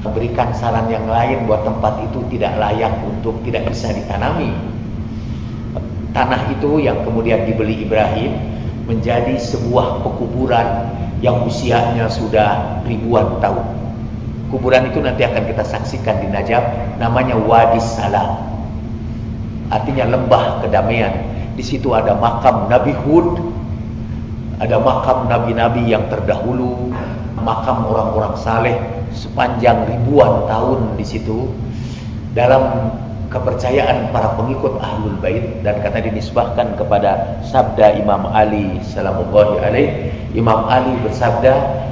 memberikan saran yang lain bahwa tempat itu tidak layak untuk, tidak bisa ditanami. Tanah itu yang kemudian dibeli Ibrahim menjadi sebuah pekuburan yang usianya sudah ribuan tahun. Kuburan itu nanti akan kita saksikan di Najaf, namanya Wadi Salam, artinya lembah kedamaian. Di situ ada makam Nabi Hud, ada makam nabi-nabi yang terdahulu, makam orang-orang saleh sepanjang ribuan tahun di situ. Dalam kepercayaan para pengikut Ahlul Bait, dan kata dinisbahkan kepada sabda Imam Ali salamullahi alaih. Imam Ali bersabda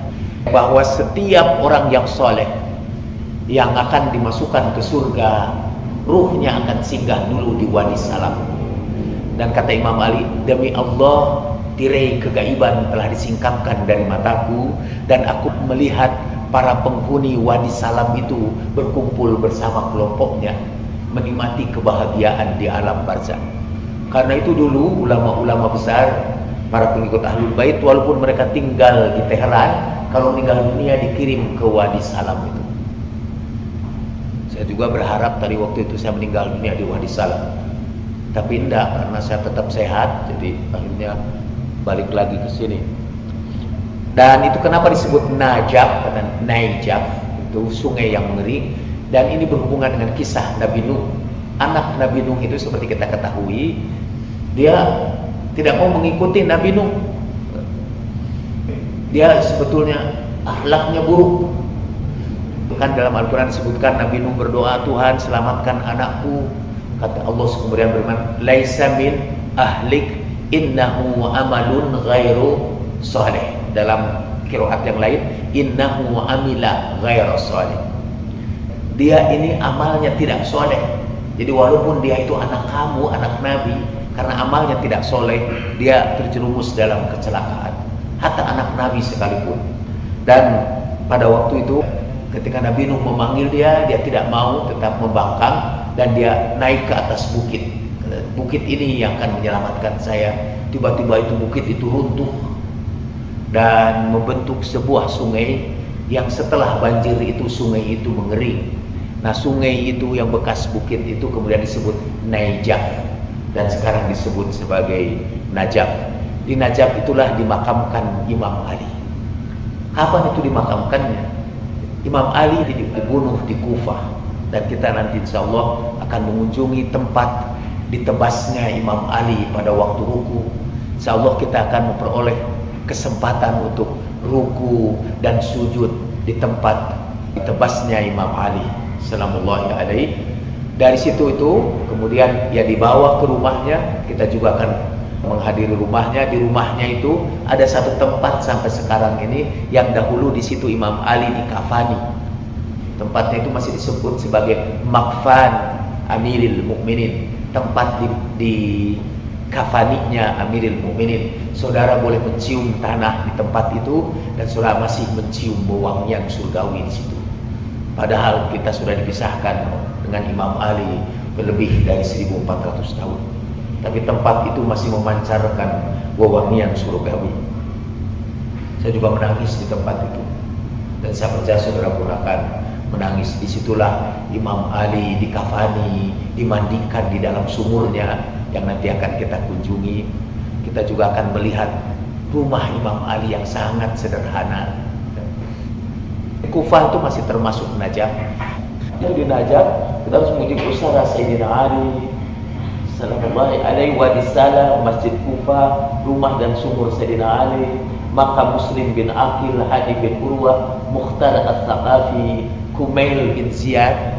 bahwa setiap orang yang soleh yang akan dimasukkan ke surga, ruhnya akan singgah dulu di Wadi Salam. Dan kata Imam Ali, demi Allah, tirai kegaiban telah disingkapkan dari mataku, dan aku melihat para penghuni Wadi Salam itu berkumpul bersama kelompoknya, menikmati kebahagiaan di alam barzakh. Karena itu dulu ulama-ulama besar, para pengikut Ahlul Bait, walaupun mereka tinggal di Teheran, kalau meninggal dunia dikirim ke Wadi Salam itu. Saya juga berharap tadi waktu itu saya meninggal dunia di Wadi Salam, tapi enggak, karena saya tetap sehat, jadi akhirnya balik lagi ke sini. Dan itu kenapa disebut Najaf, kata Najaf itu itu sungai yang mengering. Dan ini berhubungan dengan kisah Nabi Nuh. Anak Nabi Nuh itu seperti kita ketahui, dia tidak mau mengikuti Nabi Nuh. Dia sebetulnya akhlaknya buruk. Kan dalam Al-Quran disebutkan Nabi Nuh berdoa, Tuhan selamatkan anakku. Kata Allah kemudian berfirman, laisa min ahlik innahu amalun ghairu salih. Dalam qiraat yang lain, innahu amila ghairu salih. Dia ini amalnya tidak soleh. Jadi walaupun dia itu anak kamu, anak Nabi, karena amalnya tidak soleh, dia terjerumus dalam kecelakaan. Hatta anak Nabi sekalipun. Dan pada waktu itu ketika Nabi Nuh memanggil dia tidak mau, tetap membangkang, dan dia naik ke atas bukit. Bukit ini yang akan menyelamatkan saya. Tiba-tiba itu bukit itu runtuh dan membentuk sebuah sungai yang setelah banjir itu sungai itu mengering. Nah, sungai itu yang bekas bukit itu kemudian disebut Najaf dan sekarang disebut sebagai Najaf. Di Najaf itulah dimakamkan Imam Ali. Kapan itu dimakamkannya? Imam Ali dibunuh di Kufah, dan kita nanti insya Allah akan mengunjungi tempat ditebasnya Imam Ali pada waktu ruku. Insya Allah kita akan memperoleh kesempatan untuk ruku dan sujud di tempat ditebasnya Imam Ali salamullahi alaihi. Dari situ itu kemudian ia dibawa ke rumahnya. Kita juga akan menghadiri rumahnya. Di rumahnya itu ada satu tempat sampai sekarang ini yang dahulu di situ Imam Ali dikafani. Tempatnya itu masih disebut sebagai Makfan Amiril Mukminin, tempat di kafaninya Amiril Mukminin. Saudara boleh mencium tanah di tempat itu dan saudara masih mencium wangian surgawi di situ. Padahal kita sudah dipisahkan dengan Imam Ali lebih dari 1400 tahun. Tapi tempat itu masih memancarkan wewangian surgawi. Saya juga menangis di tempat itu. Dan saya percaya saudara pun akan menangis. Disitulah Imam Ali dikafani, dimandikan di dalam sumurnya yang nanti akan kita kunjungi. Kita juga akan melihat rumah Imam Ali yang sangat sederhana. Kufah itu masih termasuk Najaf. Di Najaf kita harus menuju pusara Sayyidina Ali sallallahu alaihi wasallam, Masjid Kufah, rumah dan sumur Sayyidina Ali, makam Muslim bin Aqil, Hadi bin Urwah, Mukhtar Al-Thaqafi, Kumail bin Ziyad.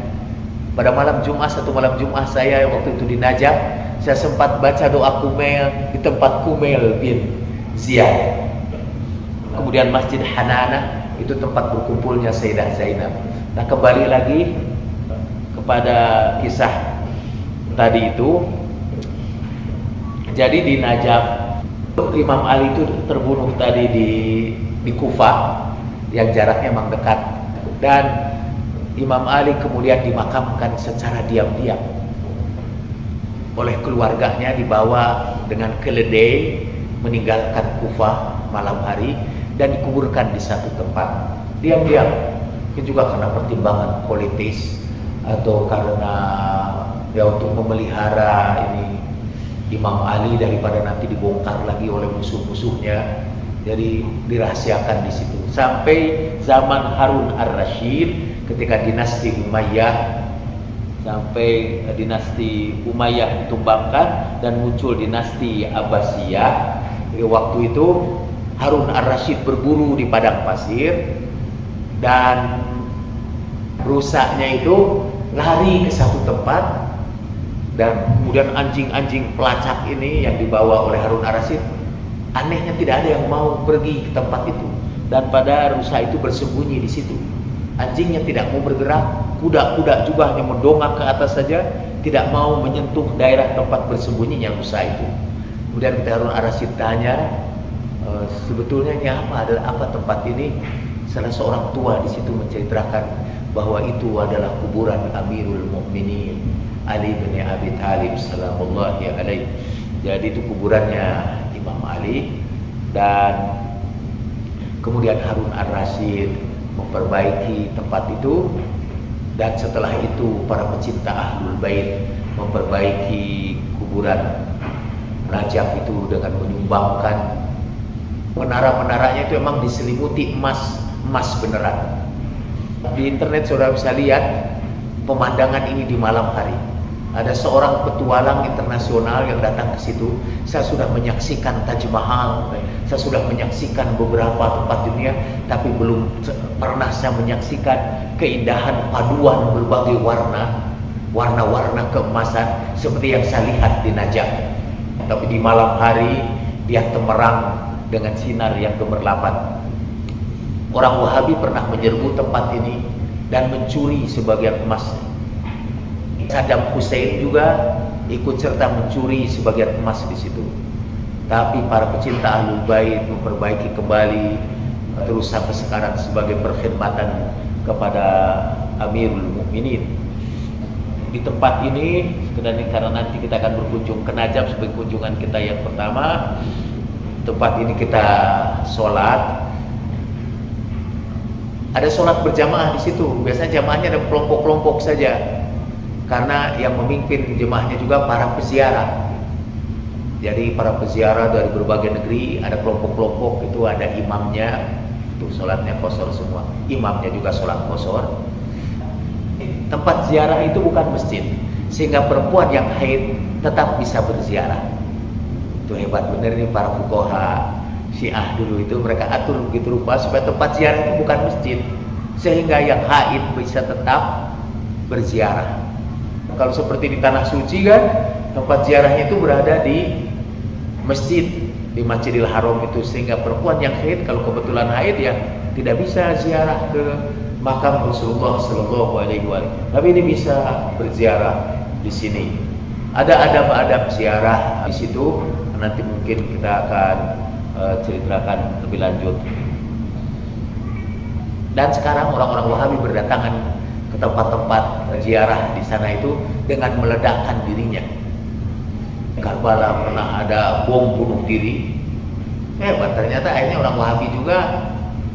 Pada malam Jumat, satu malam Jumat saya waktu itu di Najaf, saya sempat baca doa Kumail di tempat Kumail bin Ziyad. Kemudian Masjid Hanana, itu tempat berkumpulnya Sayyidah Zainab. Nah, kembali lagi kepada kisah tadi itu. Jadi di Najaf Imam Ali itu terbunuh tadi di Kufah yang jaraknya memang dekat, dan Imam Ali kemudian dimakamkan secara diam-diam oleh keluarganya, dibawa dengan keledai meninggalkan Kufah malam hari dan dikuburkan di satu tempat diam-diam. Mungkin juga karena pertimbangan politis atau karena ya untuk memelihara ini Imam Ali daripada nanti dibongkar lagi oleh musuh-musuhnya, jadi dirahasiakan di situ sampai zaman Harun Ar-Rasyid ketika dinasti Umayyah, sampai dinasti Umayyah ditumbangkan dan muncul dinasti Abbasiyah. Jadi waktu itu Harun Ar-Rasyid berburu di padang pasir dan rusaknya itu lari ke satu tempat, dan kemudian anjing-anjing pelacak ini yang dibawa oleh Harun Ar-Rasyid, anehnya tidak ada yang mau pergi ke tempat itu, dan pada rusa itu bersembunyi di situ. Anjingnya tidak mau bergerak, kuda-kuda juga hanya mendongak ke atas saja, tidak mau menyentuh daerah tempat bersembunyinya rusa itu. Kemudian Harun Ar-Rasyid tanya, sebetulnya ini apa tempat ini? Salah seorang tua di situ menceritakan bahwa itu adalah kuburan Amirul Mukminin Ali bin Abi Thalib salamullahi alaihi. Jadi itu kuburannya Imam Ali, dan kemudian Harun Ar-Rasyid memperbaiki tempat itu, dan setelah itu para pecinta Ahlul Bait memperbaiki kuburan Najaf itu dengan menyumbangkan menara-menaranya itu memang diselimuti emas beneran. Di internet saudara bisa lihat pemandangan ini di malam hari. Ada seorang petualang internasional yang datang ke situ. Saya sudah menyaksikan Taj Mahal, saya sudah menyaksikan beberapa tempat dunia, tapi belum pernah saya menyaksikan keindahan paduan berbagai warna-warna keemasan seperti yang saya lihat di Najaf. Tapi di malam hari dia temerang dengan sinar yang gemerlapan. Orang Wahabi pernah menyerbu tempat ini dan mencuri sebagian emas. Saddam Hussein juga ikut serta mencuri sebagian emas di situ. Tapi para pecinta Ahlul Bait memperbaiki kembali terus sampai sekarang sebagai perkhidmatan kepada Amirul Mukminin. Di tempat ini, karena nanti kita akan berkunjung ke Najaf sebagai kunjungan kita yang pertama. Tempat ini kita sholat. Ada sholat berjamaah di situ. Biasanya jamaahnya ada kelompok-kelompok saja. Karena yang memimpin jemaahnya juga para peziarah. Jadi para peziarah dari berbagai negeri, ada kelompok-kelompok, itu ada imamnya, itu sholatnya qashar semua. Imamnya juga sholat qashar. Tempat ziarah itu bukan masjid, sehingga perempuan yang haid tetap bisa berziarah. Itu hebat benar nih para fuqaha Syiah dulu itu, mereka atur begitu rupa supaya tempat ziarah itu bukan masjid, sehingga yang haid bisa tetap berziarah. Kalau seperti di tanah suci kan, tempat ziarahnya itu berada di masjid, di Masjidil Haram itu, sehingga perempuan yang haid kalau kebetulan haid ya tidak bisa ziarah ke makam Rasulullah Sallallahu Alaihi Wasallam. Tapi ini bisa berziarah di sini. Ada adab-adab ziarah di situ. Nanti mungkin kita akan ceritakan lebih lanjut. Dan sekarang orang-orang Wahabi berdatangan ke tempat-tempat ziarah di sana itu dengan meledakkan dirinya. Karbala pernah ada bom bunuh diri. Ternyata akhirnya orang Wahabi juga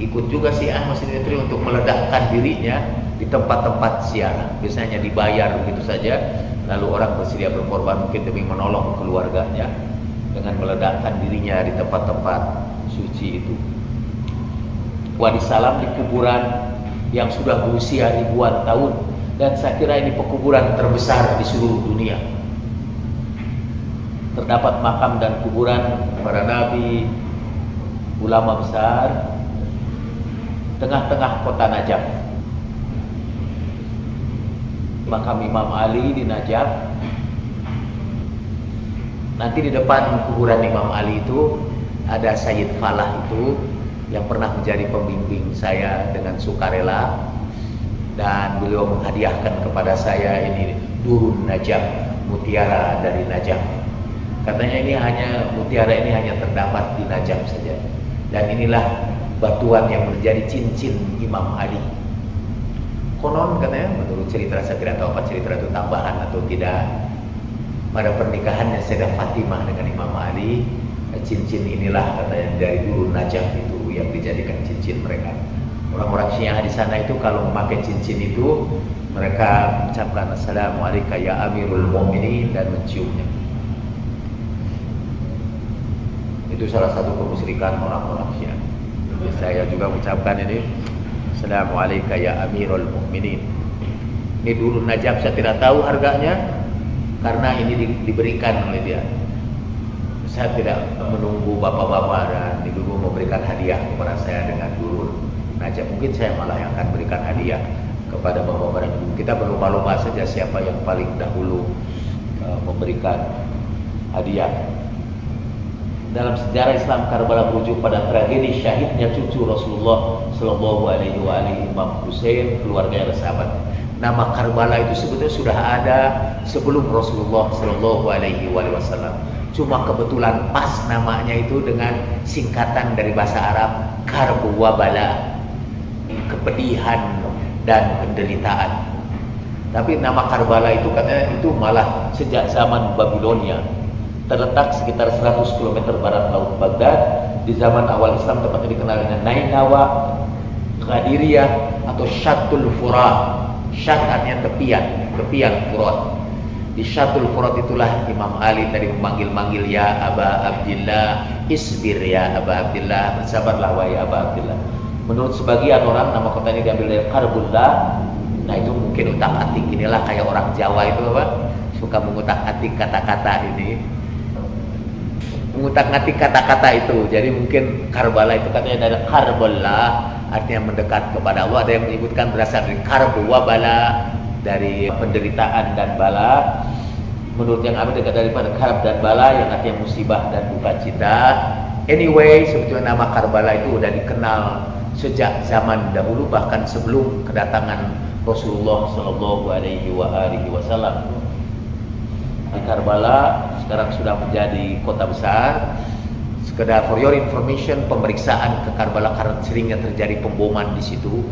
ikut juga Syiah Masjid itu untuk meledakkan dirinya di tempat-tempat ziarah. Biasanya dibayar begitu saja, lalu orang bersedia berkorban mungkin demi menolong keluarganya dengan meledakkan dirinya di tempat-tempat suci itu. Wadi Salam di kuburan yang sudah berusia ribuan tahun, dan saya kira ini pekuburan terbesar di seluruh dunia. Terdapat makam dan kuburan para nabi, ulama besar, tengah-tengah kota Najaf. Makam Imam Ali di Najaf. Nanti di depan kuburan Imam Ali itu ada Sayyid Falah itu yang pernah menjadi pembimbing saya dengan sukarela, dan beliau menghadiahkan kepada saya ini Durun Najaf, mutiara dari Najaf. Katanya ini mutiara ini hanya terdapat di Najaf saja, dan inilah batuan yang menjadi cincin Imam Ali. Konon katanya, menurut cerita, saya tidak tahu apa cerita itu tambahan atau tidak, pada pernikahannya Sayyidah Fatimah dengan Imam Ali, cincin inilah katanya dari Durun Najaf itu yang dijadikan cincin mereka. Orang-orang Syiah di sana itu kalau memakai cincin itu, mereka mengucapkan Assalamualaikum ya Amirul Mukminin dan menciumnya. Itu salah satu kemusyrikan orang-orang Syiah. Jadi saya juga mengucapkan ini Assalamualaikum ya Amirul Mukminin. Ini Durun Najaf, saya tidak tahu harganya karena ini diberikan oleh dia. Saya tidak menunggu bapak-bapak dan ibu-ibu memberikan hadiah kepada saya dengan Durun Najaf. Mungkin saya malah yang akan berikan hadiah kepada bapak-bapak dan ibu. Kita berlomba-lomba saja siapa yang paling dahulu memberikan hadiah. Dalam sejarah Islam, Karbala merujuk pada tragedi syahidnya cucu Rasulullah Sallallahu Alaihi Wasallam, Imam Hussein, keluarga dan sahabat. Nama Karbala itu sebetulnya sudah ada sebelum Rasulullah Sallallahu Alaihi Wasallam. Cuma kebetulan pas namanya itu dengan singkatan dari bahasa Arab Karbu wa Bala, kepedihan dan penderitaan. Tapi nama Karbala itu katanya itu malah sejak zaman Babilonia. Terletak sekitar 100 km barat laut Baghdad. Di zaman awal Islam tempat ini dikenal dengan Nainawa, Qadiriyah atau Syatul Furat. Syat artinya tepian Furat. Di Syatul Furat itulah Imam Ali tadi memanggil-manggil ya Aba Abdillah, isbir ya Aba Abdillah, bersabarlah wahai Aba Abdillah. Menurut sebagian orang nama kota ini diambil dari Karbala. Nah itu mungkin utak-atik, inilah kayak orang Jawa itu apa? Suka mengutak-atik kata-kata ini. Mengutak-atik kata-kata itu. Jadi mungkin Karbala itu katanya dari Karbala, artinya mendekat kepada Allah. Ada yang menyebutkan berasal dari karbu wa bala, dari penderitaan dan bala. Menurut yang ambil dekat daripada karb dan bala, yang artinya musibah dan duka cita. Anyway, sebetulnya nama Karbala itu udah dikenal sejak zaman dahulu, bahkan sebelum kedatangan Rasulullah Shallallahu Alaihi Wasallam. Di Karbala sekarang sudah menjadi kota besar. Sekedar for your information, pemeriksaan ke Karbala karena seringnya terjadi pemboman di situ.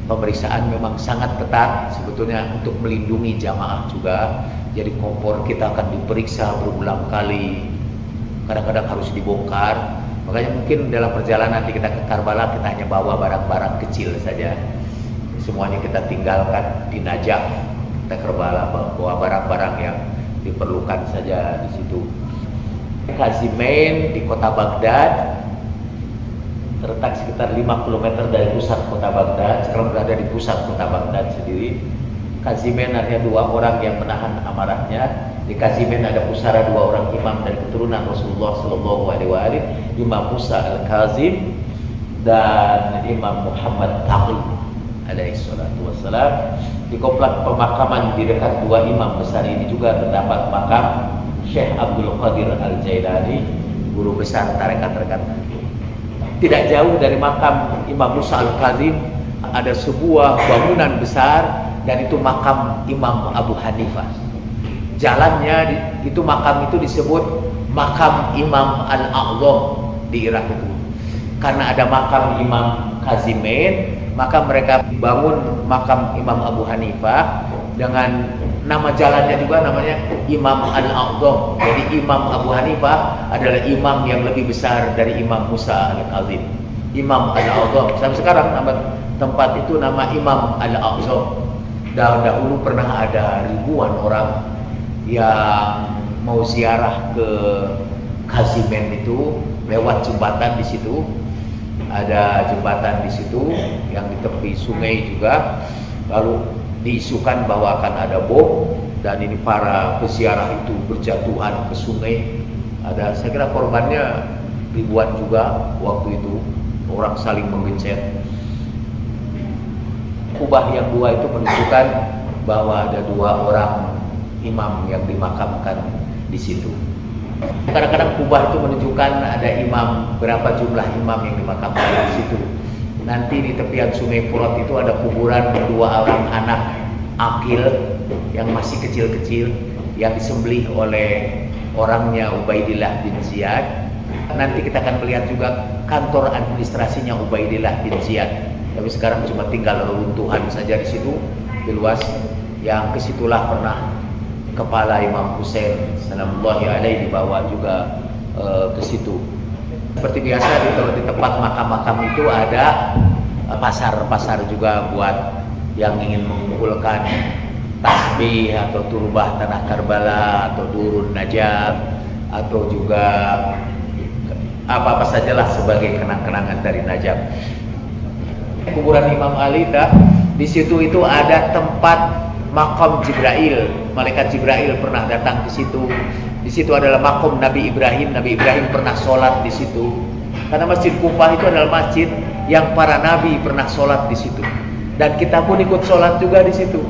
Pemeriksaan memang sangat ketat sebetulnya untuk melindungi jamaah juga. Jadi kompor kita akan diperiksa berulang kali. Kadang-kadang harus dibongkar. Makanya mungkin dalam perjalanan nanti kita ke Karbala kita hanya bawa barang-barang kecil saja. Semuanya kita tinggalkan di Najaf. Kita Karbala bawa barang-barang yang diperlukan saja di situ. Kazimain di kota Baghdad, terletak sekitar 5 km dari pusat kota Baghdad. Sekarang berada di pusat kota Baghdad sendiri. Kazimain artinya dua orang yang menahan amarahnya. Di Kazimain ada pusara dua orang imam dari keturunan Rasulullah Sallallahu Alaihi Wasallam, Imam Musa Al-Kazim dan Imam Muhammad Taqi alaihi salatu wassalam. Di komplek pemakaman di dekat dua imam besar ini juga terdapat makam Syekh Abdul Qadir Al-Jailani, guru besar tarekat-tarekat. Tidak jauh dari makam Imam Musa Al-Kazim ada sebuah bangunan besar, dan itu makam Imam Abu Hanifah. Jalannya itu makam itu disebut makam Imam Al-A'zam di Irak itu. Karena ada makam Imam Kazimain, maka mereka bangun makam Imam Abu Hanifah dengan nama jalannya juga namanya Imam Al-A'zam. Jadi Imam Abu Hanifah adalah imam yang lebih besar dari Imam Musa Al-Kazim. Imam Al-A'zam. Sampai sekarang nama tempat itu nama Imam Al-A'zam. Dahulu pernah ada ribuan orang yang mau ziarah ke Kazimain itu lewat jembatan di situ. Ada jembatan di situ yang di tepi sungai juga. Lalu diisukan bahwa akan ada bom, dan ini para peziarah itu berjatuhan ke sungai. Saya kira korbannya ribuan juga waktu itu. Orang saling mengencet. Kubah yang dua itu menunjukkan bahwa ada dua orang imam yang dimakamkan di situ. Kadang-kadang kubah itu menunjukkan ada imam, berapa jumlah imam yang dimakamkan di situ. Nanti di tepian Sungai Furat itu ada kuburan dua orang anak akil yang masih kecil-kecil yang disembelih oleh orangnya Ubaidillah bin Ziyad. Nanti kita akan melihat juga kantor administrasinya Ubaidillah bin Ziyad. Tapi sekarang cuma tinggal reruntuhan saja di situ, di luas. Yang kesitulah pernah kepala Imam Husain salamullahi alaihi dibawa juga ke situ. Seperti biasa di tempat makam-makam itu ada pasar-pasar juga buat yang ingin mengumpulkan tasbih atau turbah tanah Karbala atau durun Najaf atau juga apa-apa sajalah sebagai kenang-kenangan dari Najaf. Kuburan Imam Ali di situ itu ada tempat makam Jibril. Malaikat Jibril pernah datang ke situ. Di situ adalah makam Nabi Ibrahim. Nabi Ibrahim pernah sholat di situ. Karena Masjid Kufah itu adalah masjid yang para nabi pernah sholat di situ. Dan kita pun ikut sholat juga di situ.